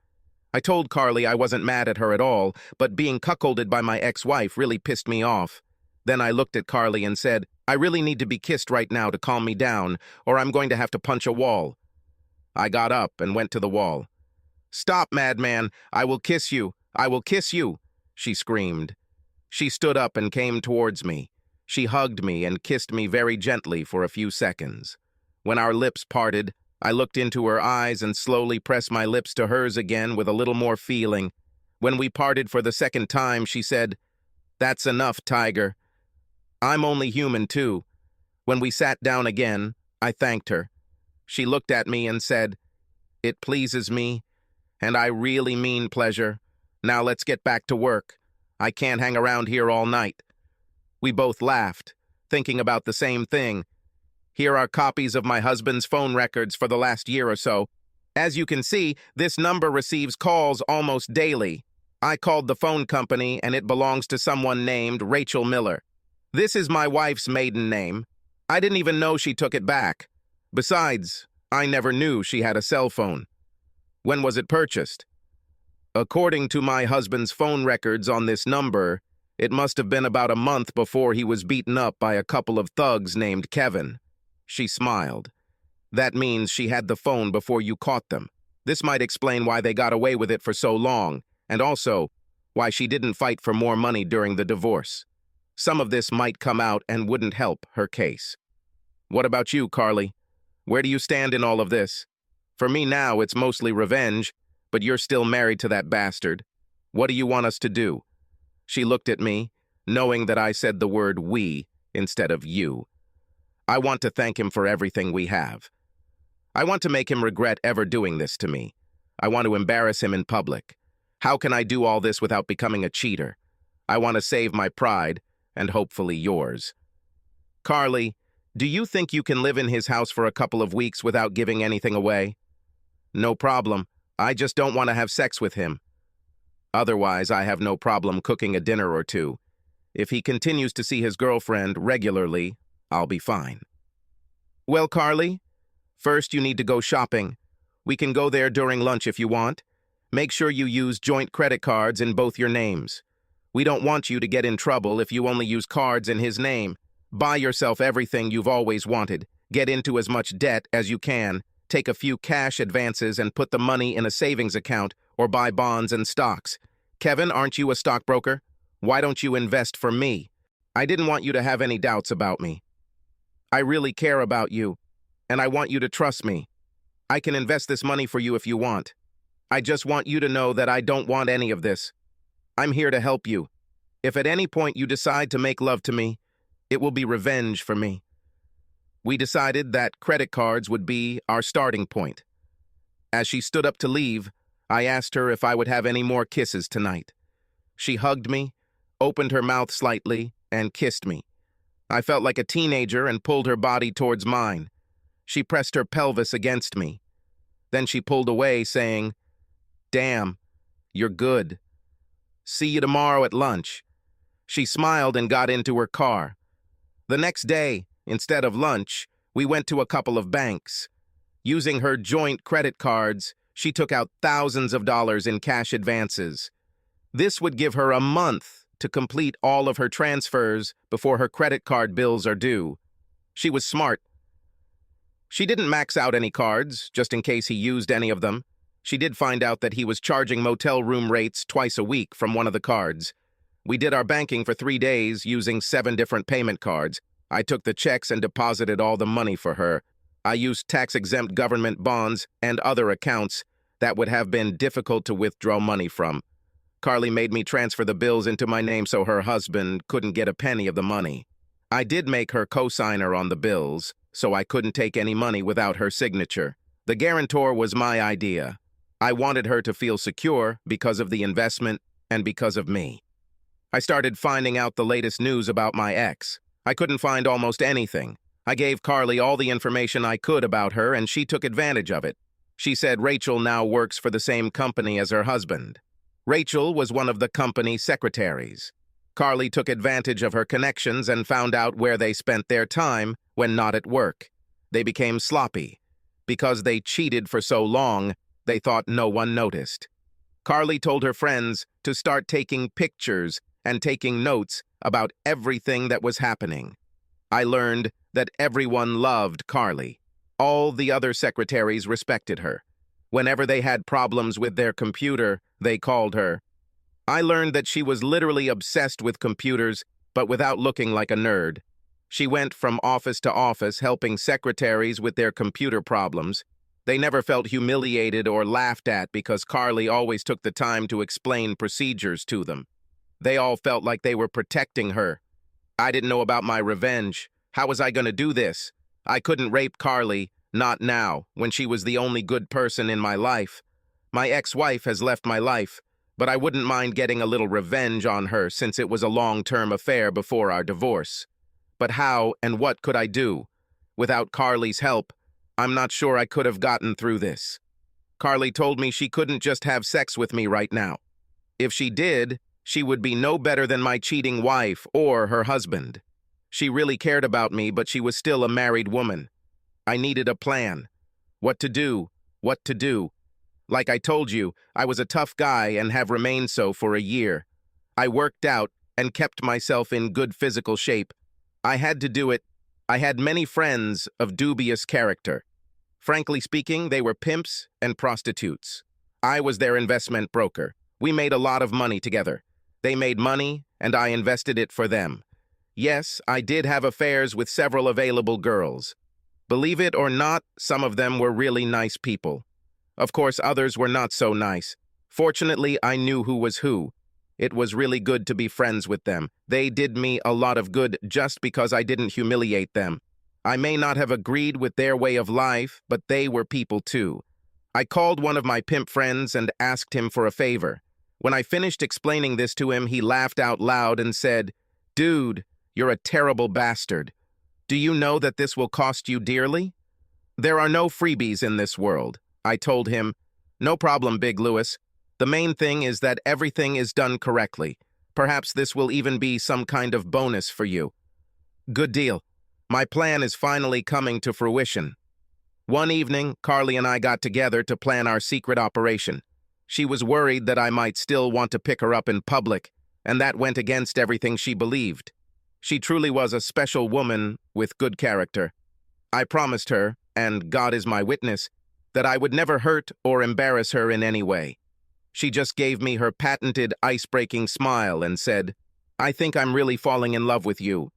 I told Carly I wasn't mad at her at all, but being cuckolded by my ex-wife really pissed me off. Then I looked at Carly and said, "I really need to be kissed right now to calm me down, or I'm going to have to punch a wall." I got up and went to the wall. "Stop, madman! I will kiss you! I will kiss you!" she screamed. She stood up and came towards me. She hugged me and kissed me very gently for a few seconds. When our lips parted, I looked into her eyes and slowly pressed my lips to hers again with a little more feeling. When we parted for the second time, she said, "That's enough, Tiger. I'm only human too." When we sat down again, I thanked her. She looked at me and said, "It pleases me, and I really mean pleasure. Now let's get back to work. I can't hang around here all night." We both laughed, thinking about the same thing. Here are copies of my husband's phone records for the last year or so. As you can see, this number receives calls almost daily. I called the phone company and it belongs to someone named Rachel Miller. This is my wife's maiden name. I didn't even know she took it back. Besides, I never knew she had a cell phone. When was it purchased? According to my husband's phone records on this number, it must have been about a month before he was beaten up by a couple of thugs named Kevin. She smiled. That means she had the phone before you caught them. This might explain why they got away with it for so long, and also why she didn't fight for more money during the divorce. Some of this might come out and wouldn't help her case. What about you, Carly? Where do you stand in all of this? For me now, it's mostly revenge, but you're still married to that bastard. What do you want us to do? She looked at me, knowing that I said the word we instead of you. I want to thank him for everything we have. I want to make him regret ever doing this to me. I want to embarrass him in public. How can I do all this without becoming a cheater? I want to save my pride, and hopefully yours. Carly, do you think you can live in his house for a couple of weeks without giving anything away? No problem. I just don't want to have sex with him. Otherwise, I have no problem cooking a dinner or two. If he continues to see his girlfriend regularly, I'll be fine. Well, Carly, first you need to go shopping. We can go there during lunch if you want. Make sure you use joint credit cards in both your names. We don't want you to get in trouble if you only use cards in his name. Buy yourself everything you've always wanted. Get into as much debt as you can. Take a few cash advances and put the money in a savings account or buy bonds and stocks. Kevin, aren't you a stockbroker? Why don't you invest for me? I didn't want you to have any doubts about me. I really care about you, and I want you to trust me. I can invest this money for you if you want. I just want you to know that I don't want any of this. I'm here to help you. If at any point you decide to make love to me, it will be revenge for me. We decided that credit cards would be our starting point. As she stood up to leave, I asked her if I would have any more kisses tonight. She hugged me, opened her mouth slightly, and kissed me. I felt like a teenager and pulled her body towards mine. She pressed her pelvis against me. Then she pulled away, saying, "Damn, you're good. See you tomorrow at lunch." She smiled and got into her car. The next day, instead of lunch, we went to a couple of banks. Using her joint credit cards, she took out thousands of dollars in cash advances. This would give her a month to complete all of her transfers before her credit card bills are due. She was smart. She didn't max out any cards, just in case he used any of them. She did find out that he was charging motel room rates twice a week from one of the cards. We did our banking for 3 days using 7 different payment cards. I took the checks and deposited all the money for her. I used tax-exempt government bonds and other accounts that would have been difficult to withdraw money from. Carly made me transfer the bills into my name so her husband couldn't get a penny of the money. I did make her co-signer on the bills, so I couldn't take any money without her signature. The guarantor was my idea. I wanted her to feel secure because of the investment and because of me. I started finding out the latest news about my ex. I couldn't find almost anything. I gave Carly all the information I could about her, and she took advantage of it. She said Rachel now works for the same company as her husband. Rachel was one of the company secretaries. Carly took advantage of her connections and found out where they spent their time when not at work. They became sloppy. Because they cheated for so long, they thought no one noticed. Carly told her friends to start taking pictures and taking notes about everything that was happening. I learned that everyone loved Carly. All the other secretaries respected her. Whenever they had problems with their computer, they called her. I learned that she was literally obsessed with computers, but without looking like a nerd. She went from office to office helping secretaries with their computer problems. They never felt humiliated or laughed at because Carly always took the time to explain procedures to them. They all felt like they were protecting her. I didn't know about my revenge. How was I going to do this? I couldn't rape Carly, not now, when she was the only good person in my life. My ex-wife has left my life, but I wouldn't mind getting a little revenge on her since it was a long-term affair before our divorce. But how and what could I do? Without Carly's help, I'm not sure I could have gotten through this. Carly told me she couldn't just have sex with me right now. If she did, she would be no better than my cheating wife or her husband. She really cared about me, but she was still a married woman. I needed a plan. What to do, what to do. Like I told you, I was a tough guy and have remained so for a year. I worked out and kept myself in good physical shape. I had to do it. I had many friends of dubious character. Frankly speaking, they were pimps and prostitutes. I was their investment broker. We made a lot of money together. They made money, and I invested it for them. Yes, I did have affairs with several available girls. Believe it or not, some of them were really nice people. Of course, others were not so nice. Fortunately, I knew who was who. It was really good to be friends with them. They did me a lot of good just because I didn't humiliate them. I may not have agreed with their way of life, but they were people too. I called one of my pimp friends and asked him for a favor. When I finished explaining this to him, he laughed out loud and said, "Dude, you're a terrible bastard. Do you know that this will cost you dearly?" "There are no freebies in this world," I told him. "No problem, Big Louis. The main thing is that everything is done correctly. Perhaps this will even be some kind of bonus for you." Good deal. My plan is finally coming to fruition. One evening, Carly and I got together to plan our secret operation. She was worried that I might still want to pick her up in public, and that went against everything she believed. She truly was a special woman with good character. I promised her, and God is my witness, that I would never hurt or embarrass her in any way. She just gave me her patented ice-breaking smile and said, "I think I'm really falling in love with you.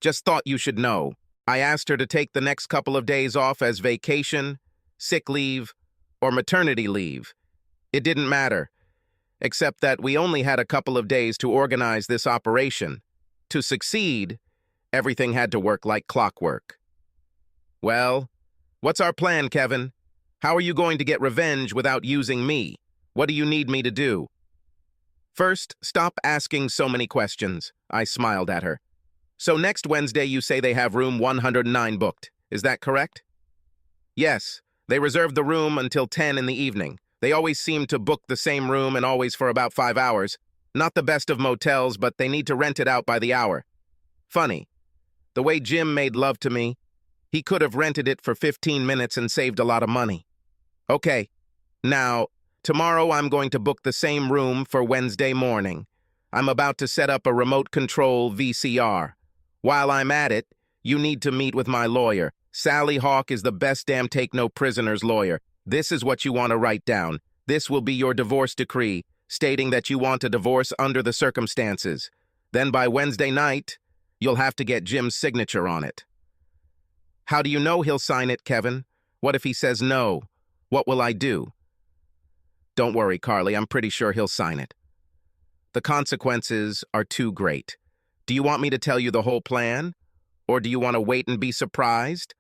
Just thought you should know." I asked her to take the next couple of days off as vacation, sick leave, or maternity leave. It didn't matter, except that we only had a couple of days to organize this operation. To succeed, everything had to work like clockwork. Well, what's our plan, Kevin? How are you going to get revenge without using me? What do you need me to do? First, stop asking so many questions. I smiled at her. So next Wednesday you say they have room 109 booked. Is that correct? Yes, they reserved the room until 10 in the evening. They always seem to book the same room and always for about 5 hours. Not the best of motels, but they need to rent it out by the hour. Funny. The way Jim made love to me, he could have rented it for 15 minutes and saved a lot of money. Okay. Now, tomorrow I'm going to book the same room for Wednesday morning. I'm about to set up a remote control VCR. While I'm at it, you need to meet with my lawyer. Sally Hawk is the best damn take-no-prisoners lawyer. This is what you want to write down. This will be your divorce decree, stating that you want a divorce under the circumstances. Then by Wednesday night, you'll have to get Jim's signature on it. How do you know he'll sign it, Kevin? What if he says no? What will I do? Don't worry, Carly, I'm pretty sure he'll sign it. The consequences are too great. Do you want me to tell you the whole plan? Or do you want to wait and be surprised?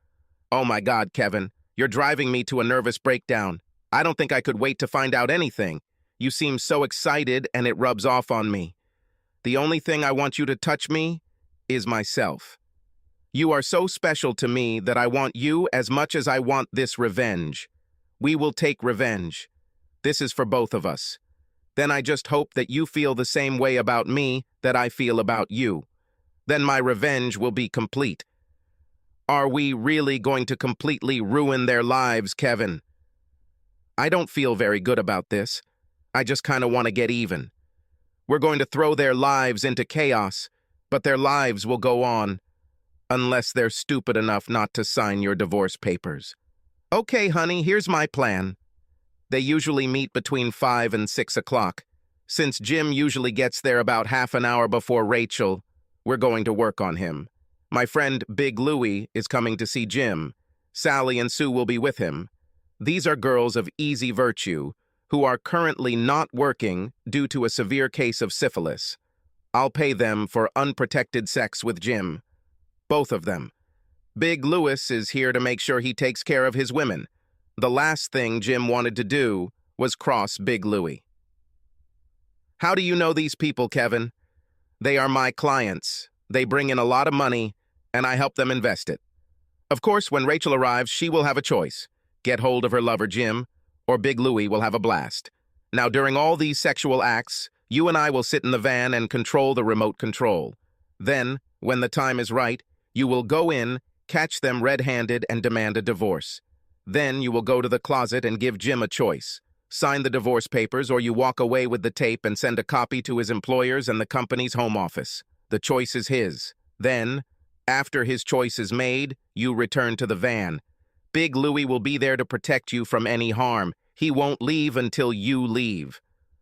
Oh my God, Kevin, you're driving me to a nervous breakdown. I don't think I could wait to find out anything. You seem so excited and it rubs off on me. The only thing I want you to touch me is myself. You are so special to me that I want you as much as I want this revenge. We will take revenge. This is for both of us. Then I just hope that you feel the same way about me that I feel about you. Then my revenge will be complete. Are we really going to completely ruin their lives, Kevin? I don't feel very good about this. I just kind of want to get even. We're going to throw their lives into chaos, but their lives will go on, unless they're stupid enough not to sign your divorce papers. Okay, honey, here's my plan. They usually meet between 5 and 6 o'clock. Since Jim usually gets there about half an hour before Rachel, we're going to work on him. My friend Big Louie is coming to see Jim. Sally and Sue will be with him. These are girls of easy virtue who are currently not working due to a severe case of syphilis. I'll pay them for unprotected sex with Jim. Both of them. Big Louis is here to make sure he takes care of his women. The last thing Jim wanted to do was cross Big Louie. How do you know these people, Kevin? They are my clients. They bring in a lot of money, and I help them invest it. Of course, when Rachel arrives, she will have a choice. Get hold of her lover, Jim, or Big Louie will have a blast. Now, during all these sexual acts, You and I will sit in the van and control the remote control. Then, when the time is right, you will go in, catch them red-handed, and demand a divorce. Then you will go to the closet and give Jim a choice. Sign the divorce papers, or you walk away with the tape and send a copy to his employers and the company's home office. The choice is his. Then, after his choice is made, you return to the van. Big Louie will be there to protect you from any harm. He won't leave until you leave.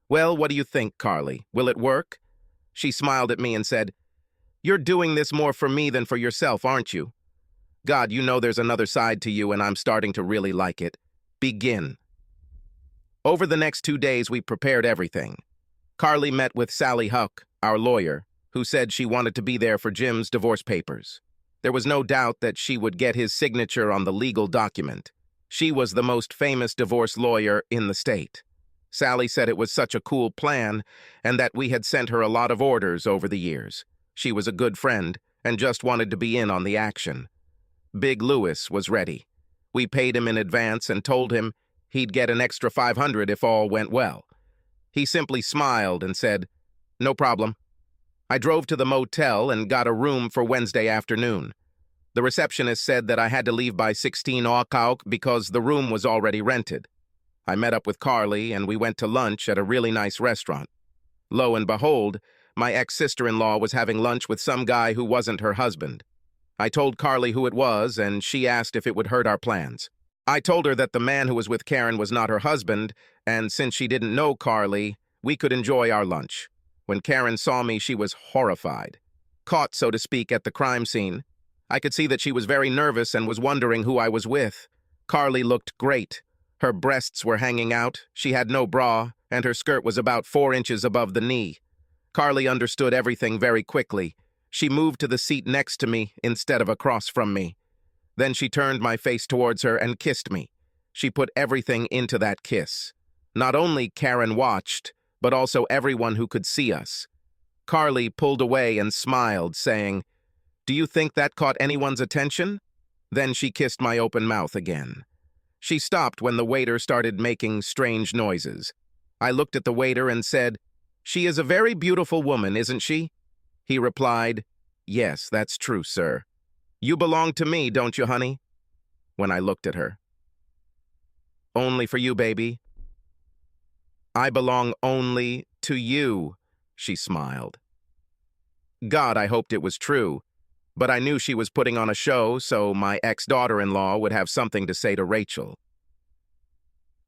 Well, what do you think, Carly? Will it work? She smiled at me and said, "You're doing this more for me than for yourself, aren't you? God, you know there's another side to you, and I'm starting to really like it. Begin." Over the next 2 days, we prepared everything. Carly met with Sally Huck, our lawyer, who said she wanted to be there for Jim's divorce papers. There was no doubt that she would get his signature on the legal document. She was the most famous divorce lawyer in the state. Sally said it was such a cool plan and that we had sent her a lot of orders over the years. She was a good friend and just wanted to be in on the action. Big Louis was ready. We paid him in advance and told him he'd get an extra $500 if all went well. He simply smiled and said, "No problem." I drove to the motel and got a room for Wednesday afternoon. The receptionist said that I had to leave by 16 o'clock because the room was already rented. I met up with Carly and we went to lunch at a really nice restaurant. Lo and behold, my ex-sister-in-law was having lunch with some guy who wasn't her husband. I told Carly who it was, and she asked if it would hurt our plans. I told her that the man who was with Karen was not her husband, and since she didn't know Carly, we could enjoy our lunch. When Karen saw me, she was horrified. Caught, so to speak, at the crime scene. I could see that she was very nervous and was wondering who I was with. Carly looked great. Her breasts were hanging out, she had no bra, and her skirt was about 4 inches above the knee. Carly understood everything very quickly. She moved to the seat next to me instead of across from me. Then she turned my face towards her and kissed me. She put everything into that kiss. Not only Karen watched, but also everyone who could see us. Carly pulled away and smiled, saying, "Do you think that caught anyone's attention?" Then she kissed my open mouth again. She stopped when the waiter started making strange noises. I looked at the waiter and said, "She is a very beautiful woman, isn't she?" He replied, "Yes, that's true, sir." "You belong to me, don't you, honey?" When I looked at her. "Only for you, baby." "I belong only to you," she smiled. God, I hoped it was true, but I knew she was putting on a show, so my ex-daughter-in-law would have something to say to Rachel.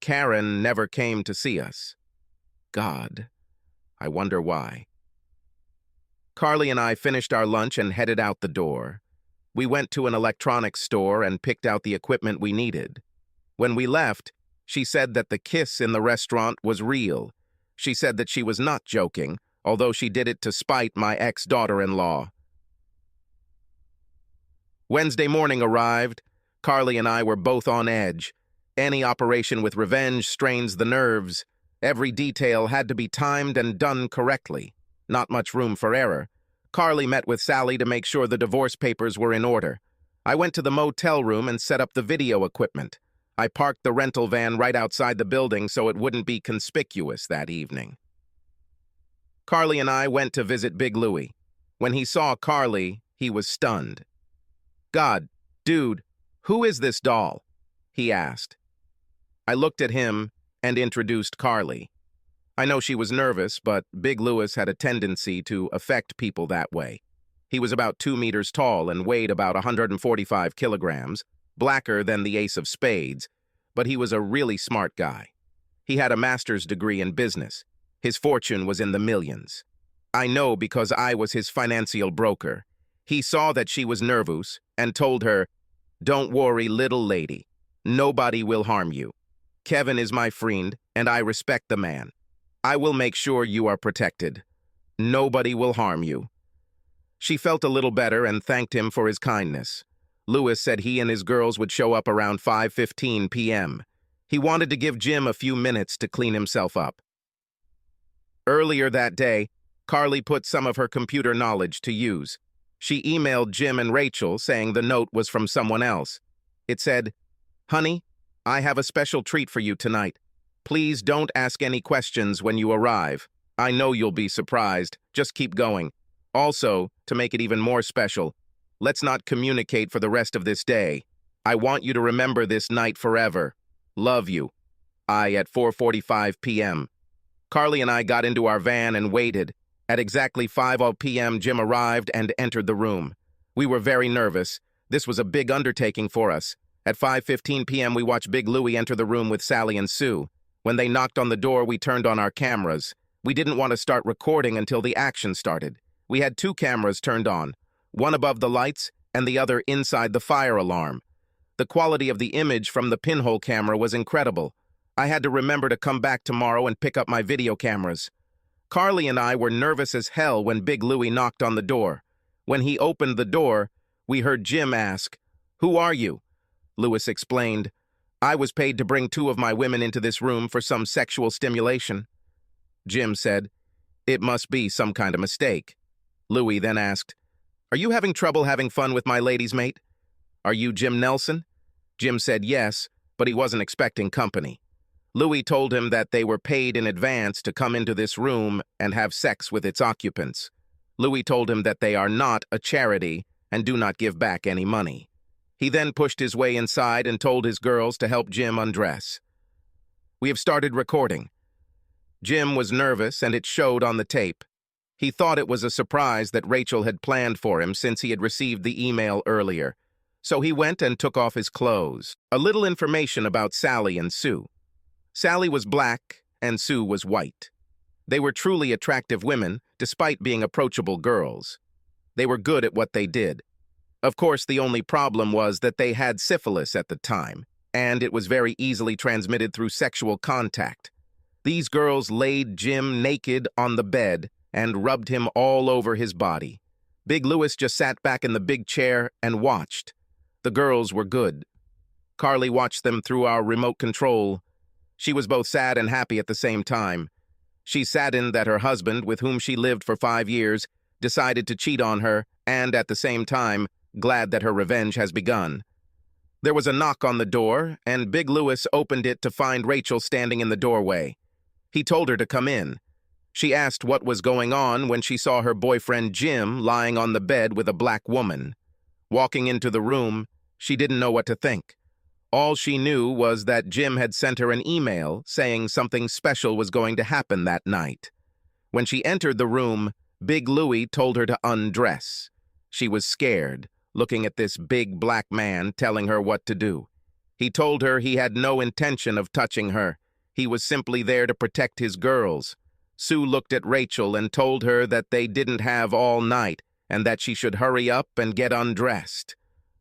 Karen never came to see us. God, I wonder why. Carly and I finished our lunch and headed out the door. We went to an electronics store and picked out the equipment we needed. When we left, she said that the kiss in the restaurant was real. She said that she was not joking, although she did it to spite my ex-daughter-in-law. Wednesday morning arrived. Carly and I were both on edge. Any operation with revenge strains the nerves. Every detail had to be timed and done correctly. Not much room for error. Carly met with Sally to make sure the divorce papers were in order. I went to the motel room and set up the video equipment. I parked the rental van right outside the building so it wouldn't be conspicuous that evening. Carly and I went to visit Big Louie. When he saw Carly, he was stunned. "God, dude, who is this doll?" he asked. I looked at him and introduced Carly. I know she was nervous, but Big Louis had a tendency to affect people that way. He was about 2 meters tall and weighed about 145 kilograms, blacker than the ace of spades, but he was a really smart guy. He had a master's degree in business. His fortune was in the millions. I know because I was his financial broker. He saw that she was nervous and told her, "Don't worry, little lady. Nobody will harm you. Kevin is my friend, and I respect the man. I will make sure you are protected. Nobody will harm you." She felt a little better and thanked him for his kindness. Louis said he and his girls would show up around 5:15 p.m. He wanted to give Jim a few minutes to clean himself up. Earlier that day, Carly put some of her computer knowledge to use. She emailed Jim and Rachel saying the note was from someone else. It said, "Honey, I have a special treat for you tonight. Please don't ask any questions when you arrive. I know you'll be surprised. Just keep going. Also, to make it even more special, let's not communicate for the rest of this day. I want you to remember this night forever. Love you. At 4:45 p.m. Carly and I got into our van and waited. At exactly 5:00 p.m., Jim arrived and entered the room. We were very nervous. This was a big undertaking for us. At 5:15 p.m., we watched Big Louie enter the room with Sally and Sue. When they knocked on the door, we turned on our cameras. We didn't want to start recording until the action started. We had 2 cameras turned on, one above the lights and the other inside the fire alarm. The quality of the image from the pinhole camera was incredible. I had to remember to come back tomorrow and pick up my video cameras. Carly and I were nervous as hell when Big Louie knocked on the door. When he opened the door, we heard Jim ask, "Who are you?" Louis explained, "I was paid to bring 2 of my women into this room for some sexual stimulation." Jim said, "It must be some kind of mistake." Louis then asked, "Are you having trouble having fun with my ladies' mate? Are you Jim Nelson?" Jim said yes, but he wasn't expecting company. Louis told him that they were paid in advance to come into this room and have sex with its occupants. Louis told him that they are not a charity and do not give back any money. He then pushed his way inside and told his girls to help Jim undress. We have started recording. Jim was nervous and it showed on the tape. He thought it was a surprise that Rachel had planned for him since he had received the email earlier. So he went and took off his clothes. A little information about Sally and Sue. Sally was black and Sue was white. They were truly attractive women, despite being approachable girls. They were good at what they did. Of course, the only problem was that they had syphilis at the time, and it was very easily transmitted through sexual contact. These girls laid Jim naked on the bed and rubbed him all over his body. Big Louis just sat back in the big chair and watched. The girls were good. Carly watched them through our remote control. She was both sad and happy at the same time. She saddened that her husband, with whom she lived for 5 years, decided to cheat on her, and at the same time, glad that her revenge has begun. There was a knock on the door, and Big Louis opened it to find Rachel standing in the doorway. He told her to come in. She asked what was going on when she saw her boyfriend Jim lying on the bed with a black woman. Walking into the room, she didn't know what to think. All she knew was that Jim had sent her an email saying something special was going to happen that night. When she entered the room, Big Louie told her to undress. She was scared, looking at this big black man telling her what to do. He told her he had no intention of touching her. He was simply there to protect his girls. Sue looked at Rachel and told her that they didn't have all night and that she should hurry up and get undressed.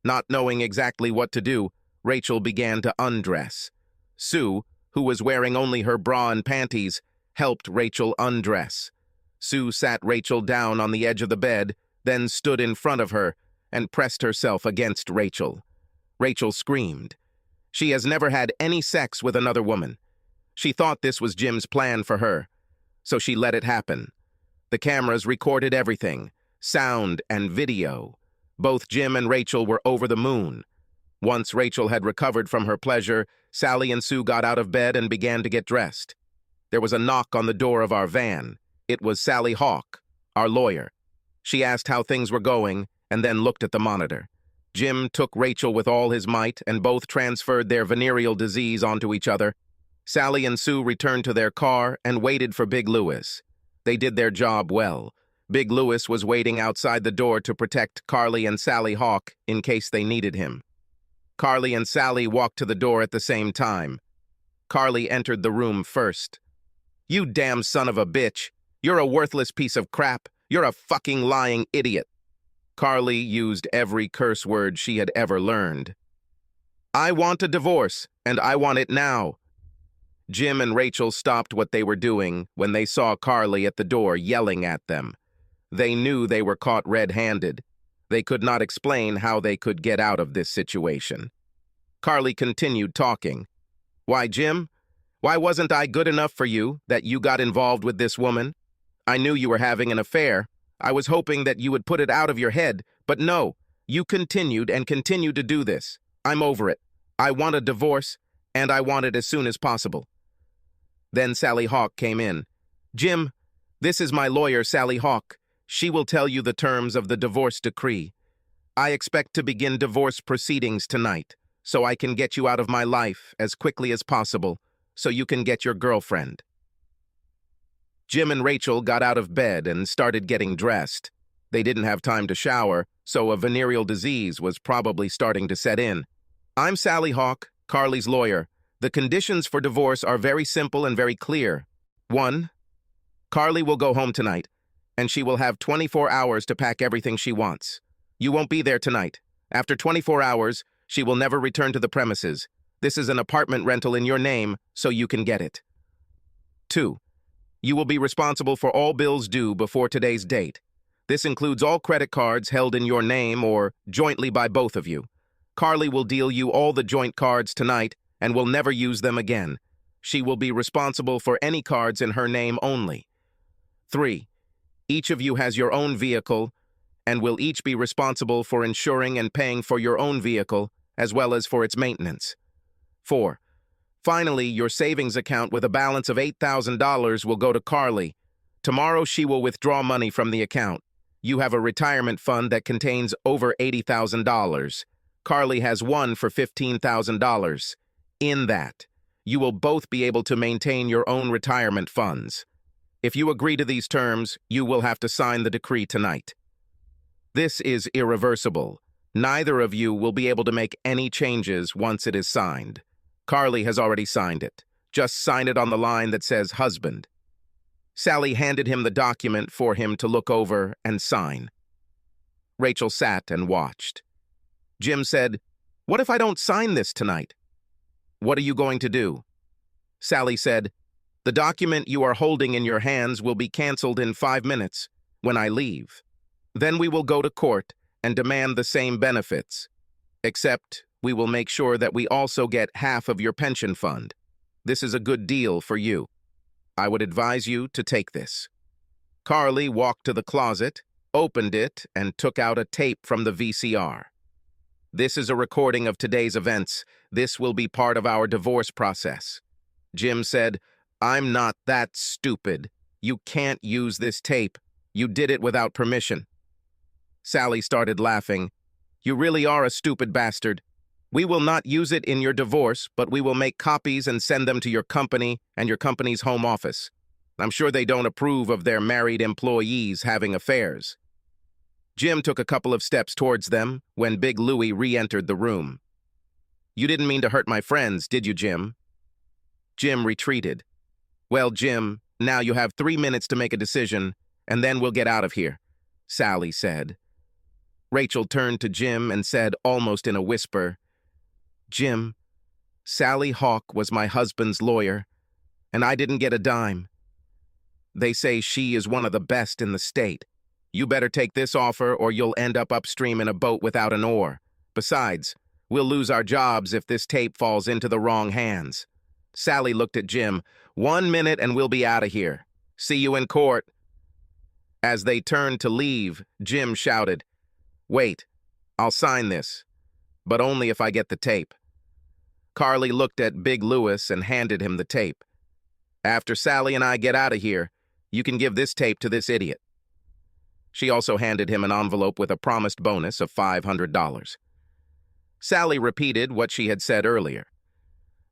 Not knowing exactly what to do, Rachel began to undress. Sue, who was wearing only her bra and panties, helped Rachel undress. Sue sat Rachel down on the edge of the bed, then stood in front of her and pressed herself against Rachel. Rachel screamed. She has never had any sex with another woman. She thought this was Jim's plan for her, so she let it happen. The cameras recorded everything, sound and video. Both Jim and Rachel were over the moon. Once Rachel had recovered from her pleasure, Sally and Sue got out of bed and began to get dressed. There was a knock on the door of our van. It was Sally Hawk, our lawyer. She asked how things were going and then looked at the monitor. Jim took Rachel with all his might and both transferred their venereal disease onto each other. Sally and Sue returned to their car and waited for Big Louis. They did their job well. Big Louis was waiting outside the door to protect Carly and Sally Hawk in case they needed him. Carly and Sally walked to the door at the same time. Carly entered the room first. "You damn son of a bitch! You're a worthless piece of crap! You're a fucking lying idiot!" Carly used every curse word she had ever learned. "I want a divorce, and I want it now." Jim and Rachel stopped what they were doing when they saw Carly at the door yelling at them. They knew they were caught red-handed. They could not explain how they could get out of this situation. Carly continued talking. "Why, Jim? Why wasn't I good enough for you that you got involved with this woman? I knew you were having an affair. I was hoping that you would put it out of your head, but no, you continued and continued to do this. I'm over it. I want a divorce, and I want it as soon as possible." Then Sally Hawk came in. "Jim, This is my lawyer, Sally Hawk. She will tell you the terms of the divorce decree. I expect to begin divorce proceedings tonight, so I can get you out of my life as quickly as possible, so you can get your girlfriend. Jim and Rachel got out of bed and started getting dressed. They didn't have time to shower, so a venereal disease was probably starting to set in. I'm Sally Hawk, Carly's lawyer. The conditions for divorce are very simple and very clear. 1. Carly will go home tonight, and she will have 24 hours to pack everything she wants. You won't be there tonight. After 24 hours, she will never return to the premises. This is an apartment rental in your name, so you can get it. 2. You will be responsible for all bills due before today's date. This includes all credit cards held in your name or jointly by both of you. Carly will deal you all the joint cards tonight and will never use them again. She will be responsible for any cards in her name only. 3. Each of you has your own vehicle and will each be responsible for insuring and paying for your own vehicle as well as for its maintenance. 4. Finally, your savings account with a balance of $8,000 will go to Carly. Tomorrow she will withdraw money from the account. You have a retirement fund that contains over $80,000. Carly has one for $15,000. In that, you will both be able to maintain your own retirement funds. If you agree to these terms, you will have to sign the decree tonight. This is irreversible. Neither of you will be able to make any changes once it is signed. Carly has already signed it. Just sign it on the line that says husband. Sally handed him the document for him to look over and sign. Rachel sat and watched. Jim said, "What if I don't sign this tonight?" "What are you going to do?" Sally said, "The document you are holding in your hands will be canceled in 5 minutes when I leave. Then we will go to court and demand the same benefits, except we will make sure that we also get half of your pension fund. This is a good deal for you. I would advise you to take this." Carly walked to the closet, opened it, and took out a tape from the VCR. "This is a recording of today's events. This will be part of our divorce process." Jim said, "I'm not that stupid. You can't use this tape. You did it without permission." Sally started laughing. "You really are a stupid bastard. We will not use it in your divorce, but we will make copies and send them to your company and your company's home office. I'm sure they don't approve of their married employees having affairs." Jim took a couple of steps towards them when Big Louie re-entered the room. "You didn't mean to hurt my friends, did you, Jim?" Jim retreated. "Well, Jim, now you have 3 minutes to make a decision, and then we'll get out of here," Sally said. Rachel turned to Jim and said almost in a whisper, "Jim, Sally Hawk was my husband's lawyer, and I didn't get a dime. They say she is one of the best in the state. You better take this offer or you'll end up upstream in a boat without an oar. Besides, we'll lose our jobs if this tape falls into the wrong hands." Sally looked at Jim. "1 minute and we'll be out of here. See you in court." As they turned to leave, Jim shouted, "Wait, I'll sign this, but only if I get the tape." Carly looked at Big Louis and handed him the tape. "After Sally and I get out of here, you can give this tape to this idiot." She also handed him an envelope with a promised bonus of $500. Sally repeated what she had said earlier.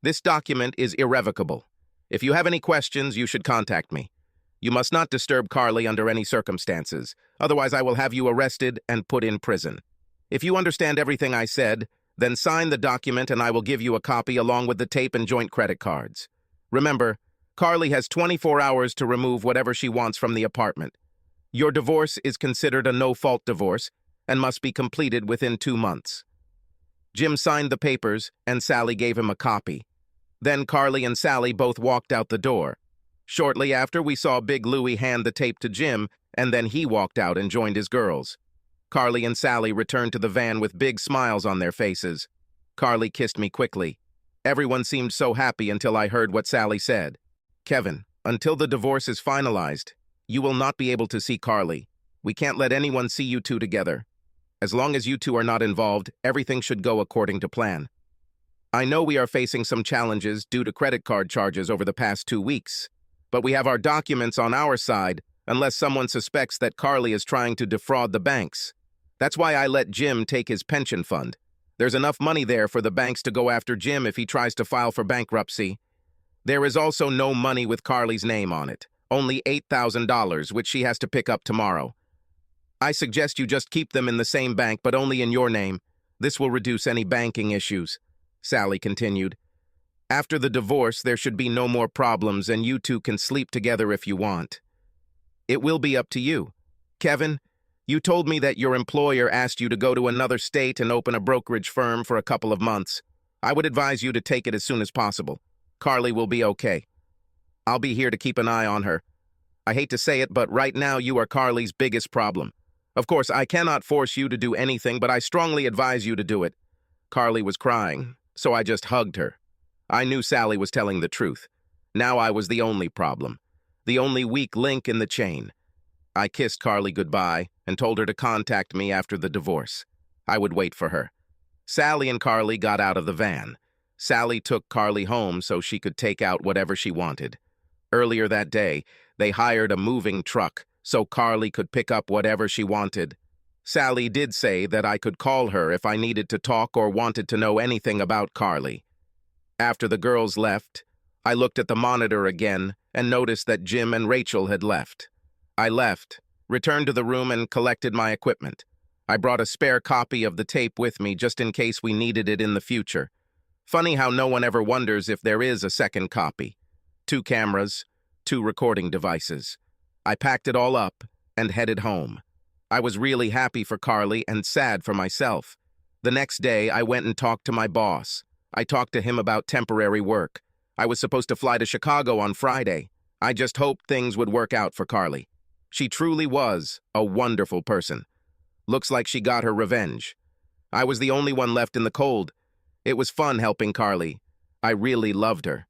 "This document is irrevocable. If you have any questions, you should contact me. You must not disturb Carly under any circumstances, otherwise I will have you arrested and put in prison. If you understand everything I said, then sign the document and I will give you a copy along with the tape and joint credit cards. Remember, Carly has 24 hours to remove whatever she wants from the apartment. Your divorce is considered a no-fault divorce and must be completed within 2 months." Jim signed the papers and Sally gave him a copy. Then Carly and Sally both walked out the door. Shortly after, we saw Big Louie hand the tape to Jim, and then he walked out and joined his girls. Carly and Sally returned to the van with big smiles on their faces. Carly kissed me quickly. Everyone seemed so happy until I heard what Sally said. "Kevin, until the divorce is finalized, you will not be able to see Carly. We can't let anyone see you two together. As long as you two are not involved, everything should go according to plan. I know we are facing some challenges due to credit card charges over the past 2 weeks, but we have our documents on our side, unless someone suspects that Carly is trying to defraud the banks. That's why I let Jim take his pension fund. There's enough money there for the banks to go after Jim if he tries to file for bankruptcy. There is also no money with Carly's name on it, only $8,000, which she has to pick up tomorrow. I suggest you just keep them in the same bank, but only in your name. This will reduce any banking issues," Sally continued. "After the divorce, there should be no more problems, and you two can sleep together if you want. It will be up to you. Kevin, you told me that your employer asked you to go to another state and open a brokerage firm for a couple of months. I would advise you to take it as soon as possible. Carly will be okay. I'll be here to keep an eye on her. I hate to say it, but right now you are Carly's biggest problem. Of course, I cannot force you to do anything, but I strongly advise you to do it." Carly was crying, so I just hugged her. I knew Sally was telling the truth. Now I was the only problem, the only weak link in the chain. I kissed Carly goodbye and told her to contact me after the divorce. I would wait for her. Sally and Carly got out of the van. Sally took Carly home so she could take out whatever she wanted. Earlier that day, they hired a moving truck so Carly could pick up whatever she wanted. Sally did say that I could call her if I needed to talk or wanted to know anything about Carly. After the girls left, I looked at the monitor again and noticed that Jim and Rachel had left. I left, returned to the room, and collected my equipment. I brought a spare copy of the tape with me just in case we needed it in the future. Funny how no one ever wonders if there is a second copy. 2 cameras, 2 recording devices. I packed it all up and headed home. I was really happy for Carly and sad for myself. The next day, I went and talked to my boss. I talked to him about temporary work. I was supposed to fly to Chicago on Friday. I just hoped things would work out for Carly. She truly was a wonderful person. Looks like she got her revenge. I was the only one left in the cold. It was fun helping Carly. I really loved her.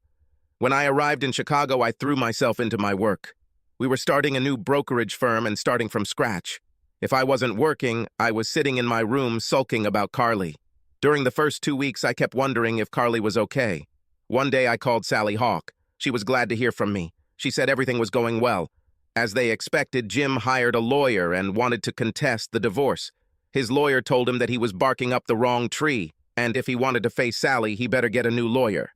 When I arrived in Chicago, I threw myself into my work. We were starting a new brokerage firm and starting from scratch. If I wasn't working, I was sitting in my room sulking about Carly. During the first 2 weeks, I kept wondering if Carly was okay. One day, I called Sally Hawk. She was glad to hear from me. She said everything was going well. As they expected, Jim hired a lawyer and wanted to contest the divorce. His lawyer told him that he was barking up the wrong tree, and if he wanted to face Sally, he better get a new lawyer.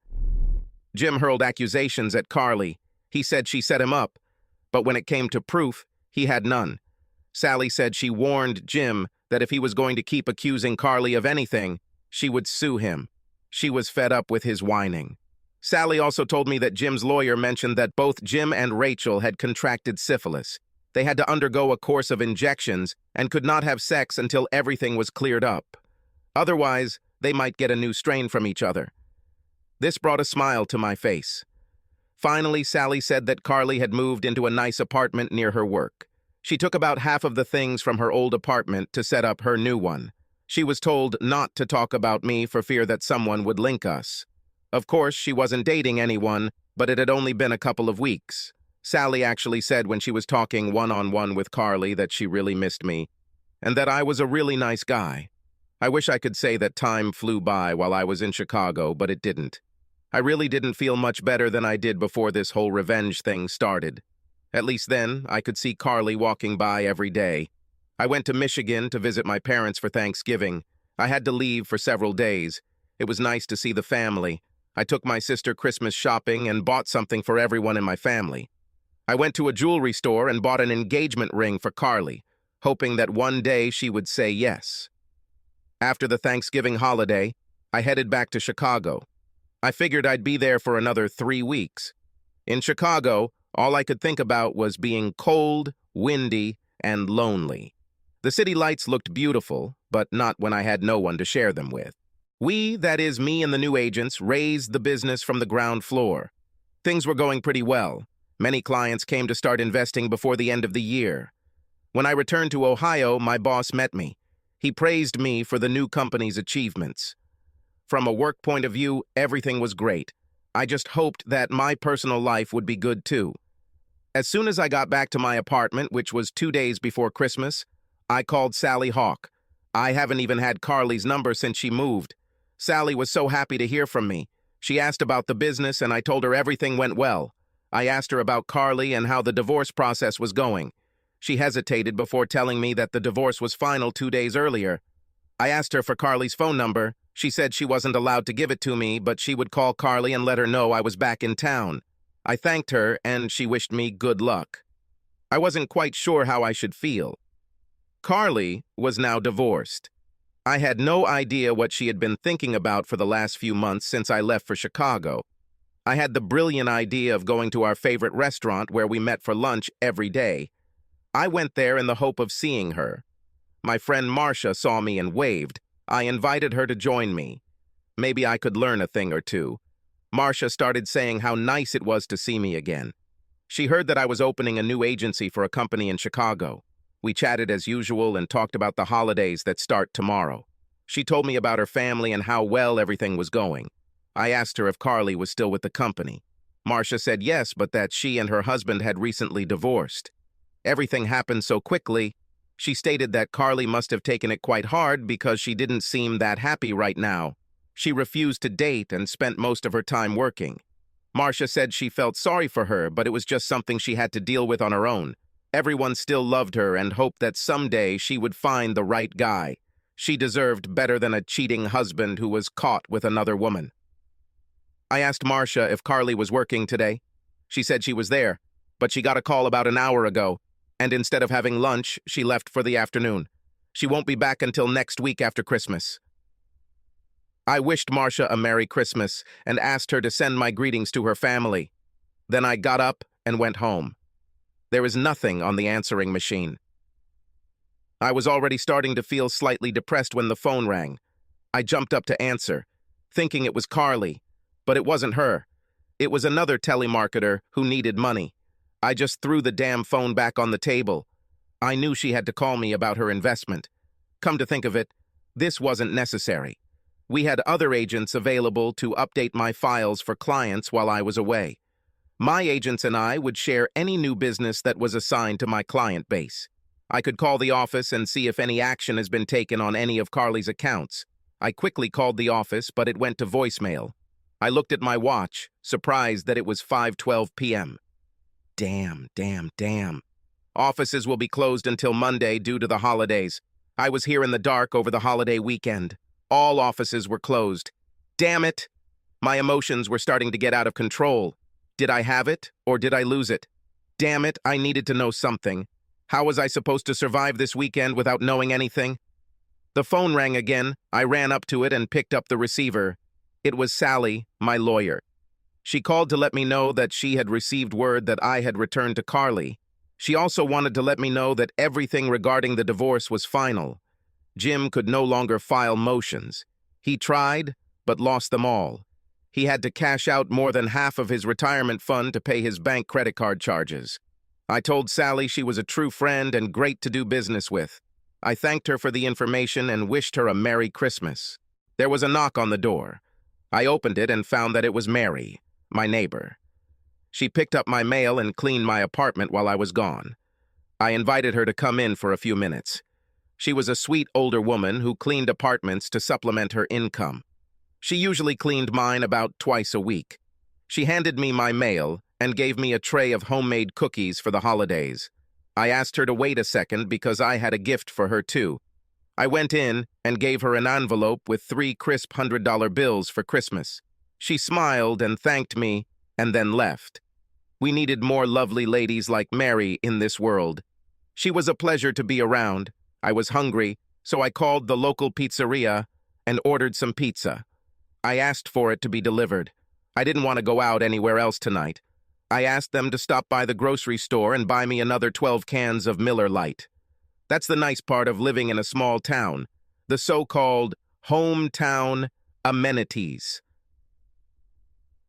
Jim hurled accusations at Carly. He said she set him up, but when it came to proof, he had none. Sally said she warned Jim that if he was going to keep accusing Carly of anything, she would sue him. She was fed up with his whining. Sally also told me that Jim's lawyer mentioned that both Jim and Rachel had contracted syphilis. They had to undergo a course of injections and could not have sex until everything was cleared up. Otherwise, they might get a new strain from each other. This brought a smile to my face. Finally, Sally said that Carly had moved into a nice apartment near her work. She took about half of the things from her old apartment to set up her new one. She was told not to talk about me for fear that someone would link us. Of course, she wasn't dating anyone, but it had only been a couple of weeks. Sally actually said when she was talking one-on-one with Carly that she really missed me, and that I was a really nice guy. I wish I could say that time flew by while I was in Chicago, but it didn't. I really didn't feel much better than I did before this whole revenge thing started. At least then, I could see Carly walking by every day. I went to Michigan to visit my parents for Thanksgiving. I had to leave for several days. It was nice to see the family. I took my sister Christmas shopping and bought something for everyone in my family. I went to a jewelry store and bought an engagement ring for Carly, hoping that one day she would say yes. After the Thanksgiving holiday, I headed back to Chicago. I figured I'd be there for another 3 weeks. In Chicago, all I could think about was being cold, windy, and lonely. The city lights looked beautiful, but not when I had no one to share them with. We, that is me and the new agents, raised the business from the ground floor. Things were going pretty well. Many clients came to start investing before the end of the year. When I returned to Ohio, my boss met me. He praised me for the new company's achievements. From a work point of view, everything was great. I just hoped that my personal life would be good too. As soon as I got back to my apartment, which was 2 days before Christmas, I called Sally Hawk. I haven't even had Carly's number since she moved. Sally was so happy to hear from me. She asked about the business and I told her everything went well. I asked her about Carly and how the divorce process was going. She hesitated before telling me that the divorce was final 2 days earlier. I asked her for Carly's phone number. She said she wasn't allowed to give it to me, but she would call Carly and let her know I was back in town. I thanked her, and she wished me good luck. I wasn't quite sure how I should feel. Carly was now divorced. I had no idea what she had been thinking about for the last few months since I left for Chicago. I had the brilliant idea of going to our favorite restaurant where we met for lunch every day. I went there in the hope of seeing her. My friend Marcia saw me and waved. I invited her to join me. Maybe I could learn a thing or two. Marcia started saying how nice it was to see me again. She heard that I was opening a new agency for a company in Chicago. We chatted as usual and talked about the holidays that start tomorrow. She told me about her family and how well everything was going. I asked her if Carly was still with the company. Marcia said yes, but that she and her husband had recently divorced. Everything happened so quickly. She stated that Carly must have taken it quite hard because she didn't seem that happy right now. She refused to date and spent most of her time working. Marcia said she felt sorry for her, but it was just something she had to deal with on her own. Everyone still loved her and hoped that someday she would find the right guy. She deserved better than a cheating husband who was caught with another woman. I asked Marcia if Carly was working today. She said she was there, but she got a call about an hour ago, and instead of having lunch, she left for the afternoon. She won't be back until next week after Christmas. I wished Marcia a Merry Christmas and asked her to send my greetings to her family. Then I got up and went home. There was nothing on the answering machine. I was already starting to feel slightly depressed when the phone rang. I jumped up to answer, thinking it was Carly, but it wasn't her. It was another telemarketer who needed money. I just threw the damn phone back on the table. I knew she had to call me about her investment. Come to think of it, this wasn't necessary. We had other agents available to update my files for clients while I was away. My agents and I would share any new business that was assigned to my client base. I could call the office and see if any action has been taken on any of Carly's accounts. I quickly called the office, but it went to voicemail. I looked at my watch, surprised that it was 5:12 p.m. Damn. Offices will be closed until Monday due to the holidays. I was here in the dark over the holiday weekend. All offices were closed. Damn it! My emotions were starting to get out of control. Did I have it, or did I lose it? Damn it, I needed to know something. How was I supposed to survive this weekend without knowing anything? The phone rang again. I ran up to it and picked up the receiver. It was Sally, my lawyer. She called to let me know that she had received word that I had returned to Carly. She also wanted to let me know that everything regarding the divorce was final. Jim could no longer file motions. He tried, but lost them all. He had to cash out more than half of his retirement fund to pay his bank credit card charges. I told Sally she was a true friend and great to do business with. I thanked her for the information and wished her a Merry Christmas. There was a knock on the door. I opened it and found that it was Mary, my neighbor. She picked up my mail and cleaned my apartment while I was gone. I invited her to come in for a few minutes. She was a sweet older woman who cleaned apartments to supplement her income. She usually cleaned mine about twice a week. She handed me my mail and gave me a tray of homemade cookies for the holidays. I asked her to wait a second because I had a gift for her too. I went in and gave her an envelope with 3 crisp $100 bills for Christmas. She smiled and thanked me and then left. We needed more lovely ladies like Mary in this world. She was a pleasure to be around. I was hungry, so I called the local pizzeria and ordered some pizza. I asked for it to be delivered. I didn't want to go out anywhere else tonight. I asked them to stop by the grocery store and buy me another 12 cans of Miller Lite. That's the nice part of living in a small town, the so-called hometown amenities.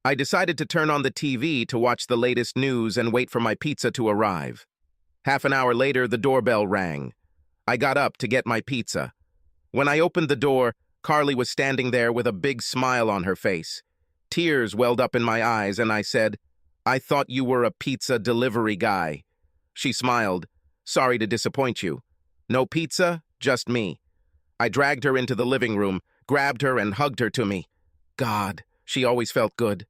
I decided to turn on the TV to watch the latest news and wait for my pizza to arrive. Half an hour later, the doorbell rang. I got up to get my pizza. When I opened the door, Carly was standing there with a big smile on her face. Tears welled up in my eyes, and I said, "I thought you were a pizza delivery guy." She smiled. "Sorry to disappoint you. No pizza, just me." I dragged her into the living room, grabbed her and hugged her to me. God, she always felt good.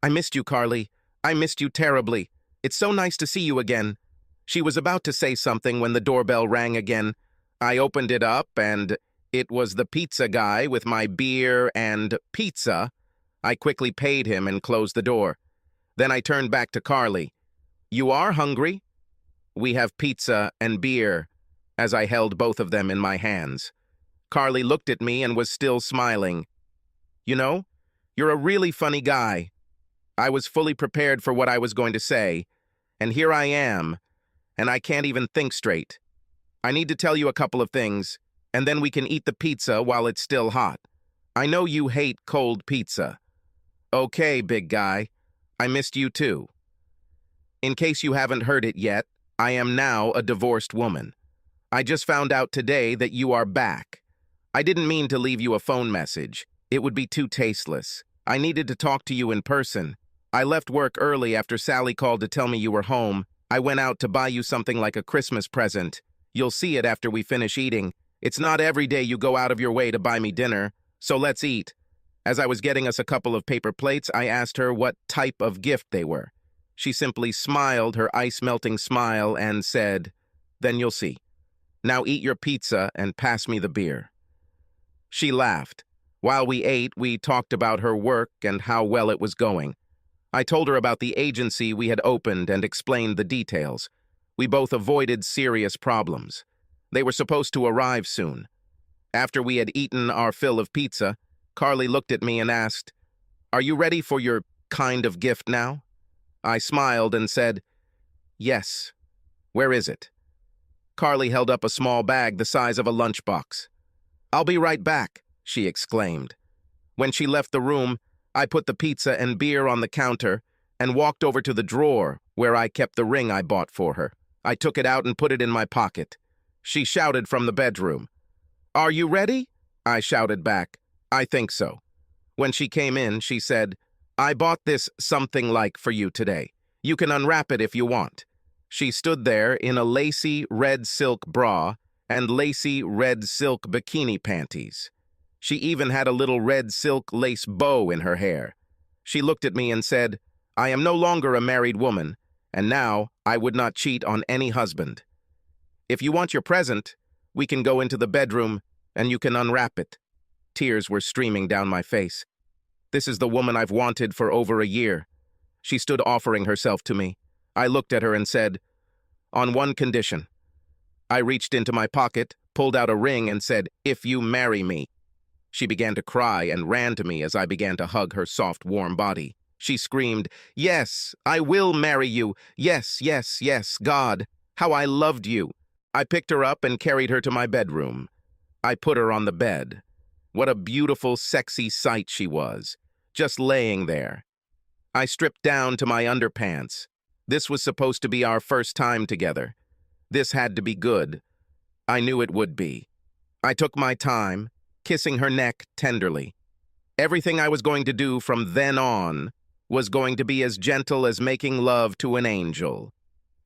"I missed you, Carly. I missed you terribly. It's so nice to see you again." She was about to say something when the doorbell rang again. I opened it up, and it was the pizza guy with my beer and pizza. I quickly paid him and closed the door. Then I turned back to Carly. "You are hungry?" "We have pizza and beer," as I held both of them in my hands. Carly looked at me and was still smiling. "You know, you're a really funny guy." I was fully prepared for what I was going to say, and here I am, and I can't even think straight. "I need to tell you a couple of things, and then we can eat the pizza while it's still hot. I know you hate cold pizza." "Okay, big guy. I missed you too. In case you haven't heard it yet, I am now a divorced woman. I just found out today that you are back. I didn't mean to leave you a phone message. It would be too tasteless. I needed to talk to you in person. I left work early after Sally called to tell me you were home. I went out to buy you something like a Christmas present. You'll see it after we finish eating. It's not every day you go out of your way to buy me dinner, so let's eat." As I was getting us a couple of paper plates, I asked her what type of gift they were. She simply smiled her ice-melting smile and said, "Then you'll see. Now eat your pizza and pass me the beer." She laughed. While we ate, we talked about her work and how well it was going. I told her about the agency we had opened and explained the details. We both avoided serious problems. They were supposed to arrive soon. After we had eaten our fill of pizza, Carly looked at me and asked, "Are you ready for your kind of gift now?" I smiled and said, "Yes. Where is it?" Carly held up a small bag the size of a lunchbox. "I'll be right back," she exclaimed. When she left the room, I put the pizza and beer on the counter and walked over to the drawer where I kept the ring I bought for her. I took it out and put it in my pocket. She shouted from the bedroom. "Are you ready?" I shouted back, "I think so." When she came in, she said, "I bought this something like for you today. You can unwrap it if you want." She stood there in a lacy red silk bra and lacy red silk bikini panties. She even had a little red silk lace bow in her hair. She looked at me and said, "I am no longer a married woman, and now I would not cheat on any husband. If you want your present, we can go into the bedroom and you can unwrap it." Tears were streaming down my face. This is the woman I've wanted for over a year. She stood offering herself to me. I looked at her and said, "On one condition." I reached into my pocket, pulled out a ring, and said, "If you marry me." She began to cry and ran to me as I began to hug her soft, warm body. She screamed, "Yes, I will marry you. Yes, yes, yes, God, how I loved you." I picked her up and carried her to my bedroom. I put her on the bed. What a beautiful, sexy sight she was, just laying there. I stripped down to my underpants. This was supposed to be our first time together. This had to be good. I knew it would be. I took my time, kissing her neck tenderly. Everything I was going to do from then on was going to be as gentle as making love to an angel.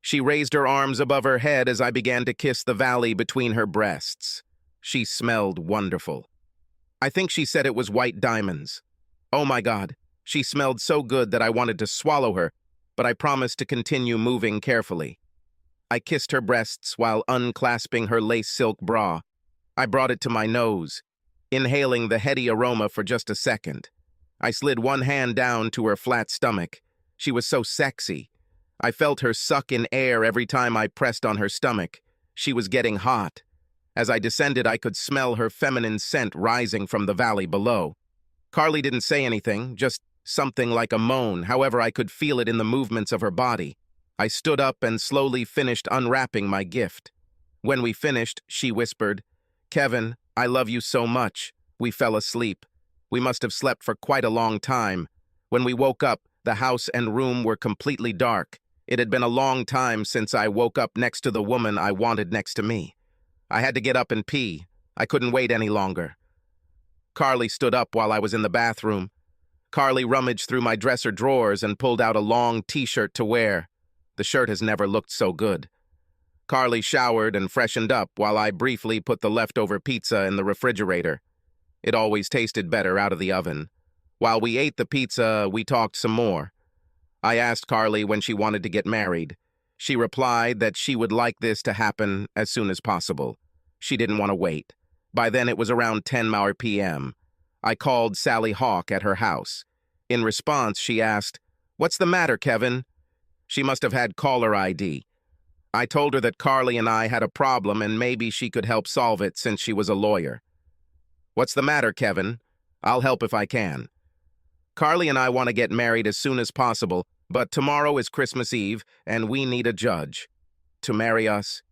She raised her arms above her head as I began to kiss the valley between her breasts. She smelled wonderful. I think she said it was white diamonds. Oh my God, she smelled so good that I wanted to swallow her, but I promised to continue moving carefully. I kissed her breasts while unclasping her lace silk bra. I brought it to my nose, inhaling the heady aroma for just a second. I slid one hand down to her flat stomach. She was so sexy. I felt her suck in air every time I pressed on her stomach. She was getting hot. As I descended, I could smell her feminine scent rising from the valley below. Carly didn't say anything, just something like a moan. However, I could feel it in the movements of her body. I stood up and slowly finished unwrapping my gift. When we finished, she whispered, "Kevin, I love you so much." We fell asleep. We must have slept for quite a long time. When we woke up, the house and room were completely dark. It had been a long time since I woke up next to the woman I wanted next to me. I had to get up and pee. I couldn't wait any longer. Carly stood up while I was in the bathroom. Carly rummaged through my dresser drawers and pulled out a long t-shirt to wear. The shirt has never looked so good. Carly showered and freshened up while I briefly put the leftover pizza in the refrigerator. It always tasted better out of the oven. While we ate the pizza, we talked some more. I asked Carly when she wanted to get married. She replied that she would like this to happen as soon as possible. She didn't want to wait. By then it was around 10 p.m. I called Sally Hawk at her house. In response, she asked, "What's the matter, Kevin?" She must have had caller ID. I told her that Carly and I had a problem and maybe she could help solve it since she was a lawyer. "What's the matter, Kevin? I'll help if I can." "Carly and I want to get married as soon as possible, but tomorrow is Christmas Eve and we need a judge to marry us.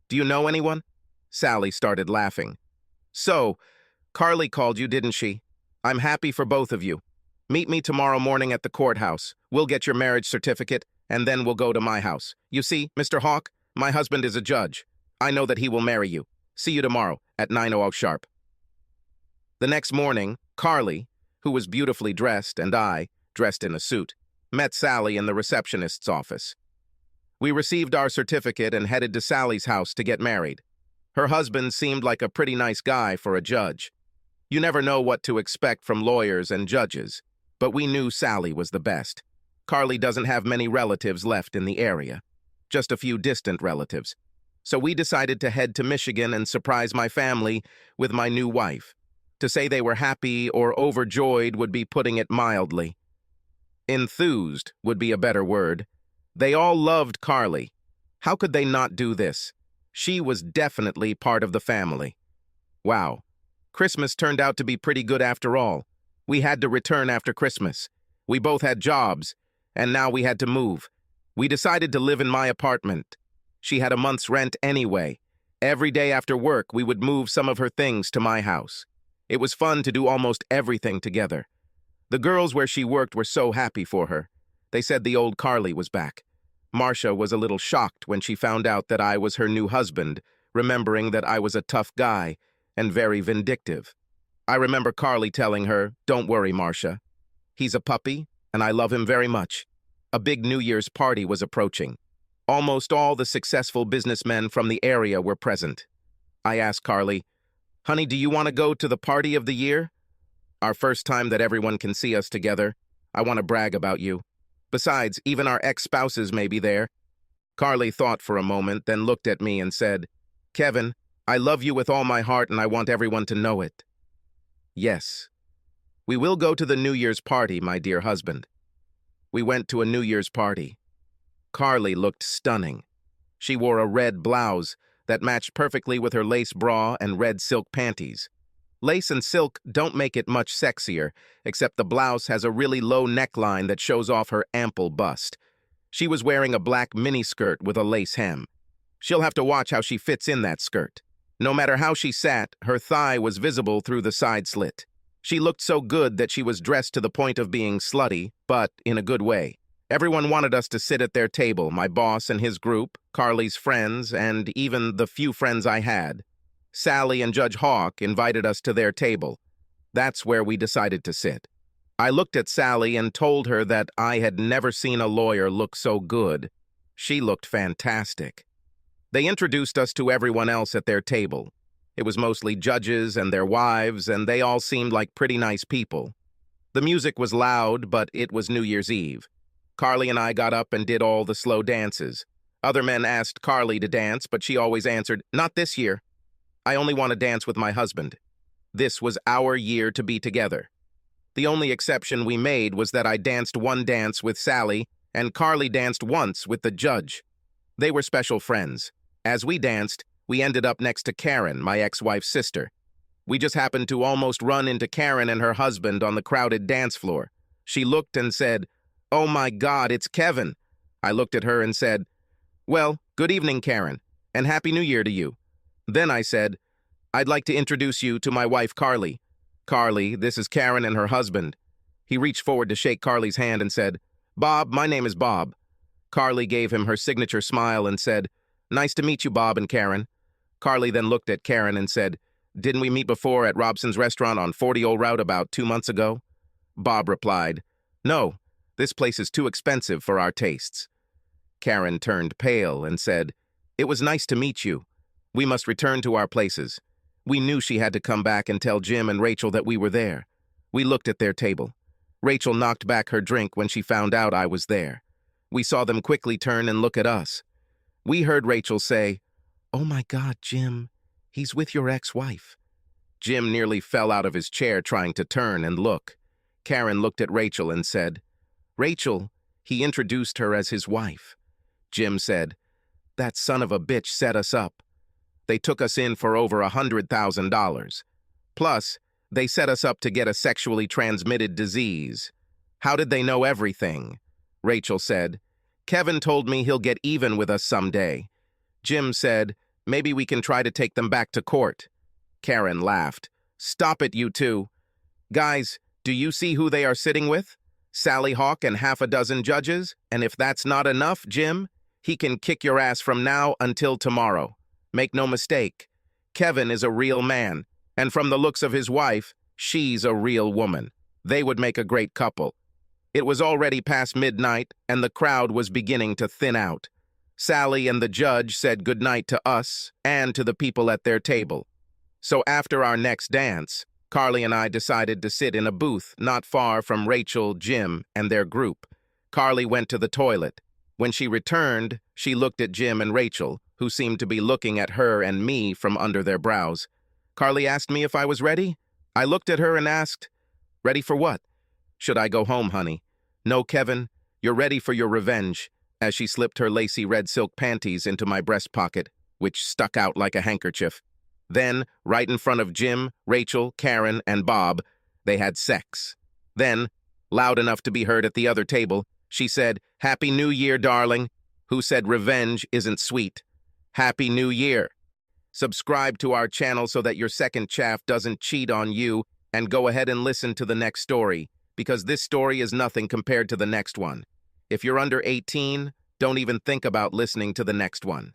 Do you know anyone?" Sally started laughing. "So, Carly called you, didn't she? I'm happy for both of you. Meet me tomorrow morning at the courthouse. We'll get your marriage certificate, and then we'll go to my house. You see, Mr. Hawk, my husband is a judge. I know that he will marry you. See you tomorrow at 9:00 sharp." The next morning, Carly, who was beautifully dressed, and I, dressed in a suit, met Sally in the receptionist's office. We received our certificate and headed to Sally's house to get married. Her husband seemed like a pretty nice guy for a judge. You never know what to expect from lawyers and judges, but we knew Sally was the best. Carly doesn't have many relatives left in the area, just a few distant relatives. So we decided to head to Michigan and surprise my family with my new wife. To say they were happy or overjoyed would be putting it mildly. Enthused would be a better word. They all loved Carly. How could they not do this? She was definitely part of the family. Wow. Christmas turned out to be pretty good after all. We had to return after Christmas. We both had jobs, and now we had to move. We decided to live in my apartment. She had a month's rent anyway. Every day after work, we would move some of her things to my house. It was fun to do almost everything together. The girls where she worked were so happy for her. They said the old Carly was back. Marcia was a little shocked when she found out that I was her new husband, remembering that I was a tough guy and very vindictive. I remember Carly telling her, "Don't worry, Marcia. He's a puppy, and I love him very much." A big New Year's party was approaching. Almost all the successful businessmen from the area were present. I asked Carly, "Honey, do you want to go to the party of the year? Our first time that everyone can see us together. I want to brag about you. Besides, even our ex-spouses may be there." Carly thought for a moment, then looked at me and said, "Kevin, I love you with all my heart and I want everyone to know it." "Yes. We will go to the New Year's party, my dear husband." We went to a New Year's party. Carly looked stunning. She wore a red blouse that matched perfectly with her lace bra and red silk panties. Lace and silk don't make it much sexier, except the blouse has a really low neckline that shows off her ample bust. She was wearing a black miniskirt with a lace hem. She'll have to watch how she fits in that skirt. No matter how she sat, her thigh was visible through the side slit. She looked so good that she was dressed to the point of being slutty, but in a good way. Everyone wanted us to sit at their table, my boss and his group, Carly's friends, and even the few friends I had. Sally and Judge Hawk invited us to their table. That's where we decided to sit. I looked at Sally and told her that I had never seen a lawyer look so good. She looked fantastic. They introduced us to everyone else at their table. It was mostly judges and their wives, and they all seemed like pretty nice people. The music was loud, but it was New Year's Eve. Carly and I got up and did all the slow dances. Other men asked Carly to dance, but she always answered, "Not this year. I only want to dance with my husband." This was our year to be together. The only exception we made was that I danced one dance with Sally, and Carly danced once with the judge. They were special friends. As we danced, we ended up next to Karen, my ex-wife's sister. We just happened to almost run into Karen and her husband on the crowded dance floor. She looked and said, "Oh my God, it's Kevin." I looked at her and said, "Well, good evening, Karen, and Happy New Year to you." Then I said, "I'd like to introduce you to my wife, Carly. Carly, this is Karen and her husband." He reached forward to shake Carly's hand and said, "Bob, my name is Bob." Carly gave him her signature smile and said, "Nice to meet you, Bob and Karen." Carly then looked at Karen and said, "Didn't we meet before at Robson's restaurant on 40 Old Route about 2 months ago?" Bob replied, "No, this place is too expensive for our tastes." Karen turned pale and said, "It was nice to meet you. We must return to our places." We knew she had to come back and tell Jim and Rachel that we were there. We looked at their table. Rachel knocked back her drink when she found out I was there. We saw them quickly turn and look at us. We heard Rachel say, "Oh my God, Jim, he's with your ex-wife." Jim nearly fell out of his chair trying to turn and look. Karen looked at Rachel and said, "Rachel, he introduced her as his wife." Jim said, "That son of a bitch set us up. They took us in for over $100,000. Plus, they set us up to get a sexually transmitted disease. How did they know everything?" Rachel said, "Kevin told me he'll get even with us someday." Jim said, "Maybe we can try to take them back to court." Karen laughed. "Stop it, you two. Guys, do you see who they are sitting with? Sally Hawk and half a dozen judges? And if that's not enough, Jim, he can kick your ass from now until tomorrow. Make no mistake, Kevin is a real man, and from the looks of his wife, she's a real woman. They would make a great couple." It was already past midnight, and the crowd was beginning to thin out. Sally and the judge said goodnight to us and to the people at their table. So after our next dance, Carly and I decided to sit in a booth not far from Rachel, Jim, and their group. Carly went to the toilet. When she returned, she looked at Jim and Rachel, who seemed to be looking at her and me from under their brows. Carly asked me if I was ready. I looked at her and asked, "Ready for what?" "Should I go home, honey?" "No, Kevin, you're ready for your revenge," as she slipped her lacy red silk panties into my breast pocket, which stuck out like a handkerchief. Then, right in front of Jim, Rachel, Karen, and Bob, they had sex. Then, loud enough to be heard at the other table, she said, "Happy New Year, darling." Who said revenge isn't sweet? Happy New Year. Subscribe to our channel so that your second chaff doesn't cheat on you, and go ahead and listen to the next story, because this story is nothing compared to the next one. If you're under 18, don't even think about listening to the next one.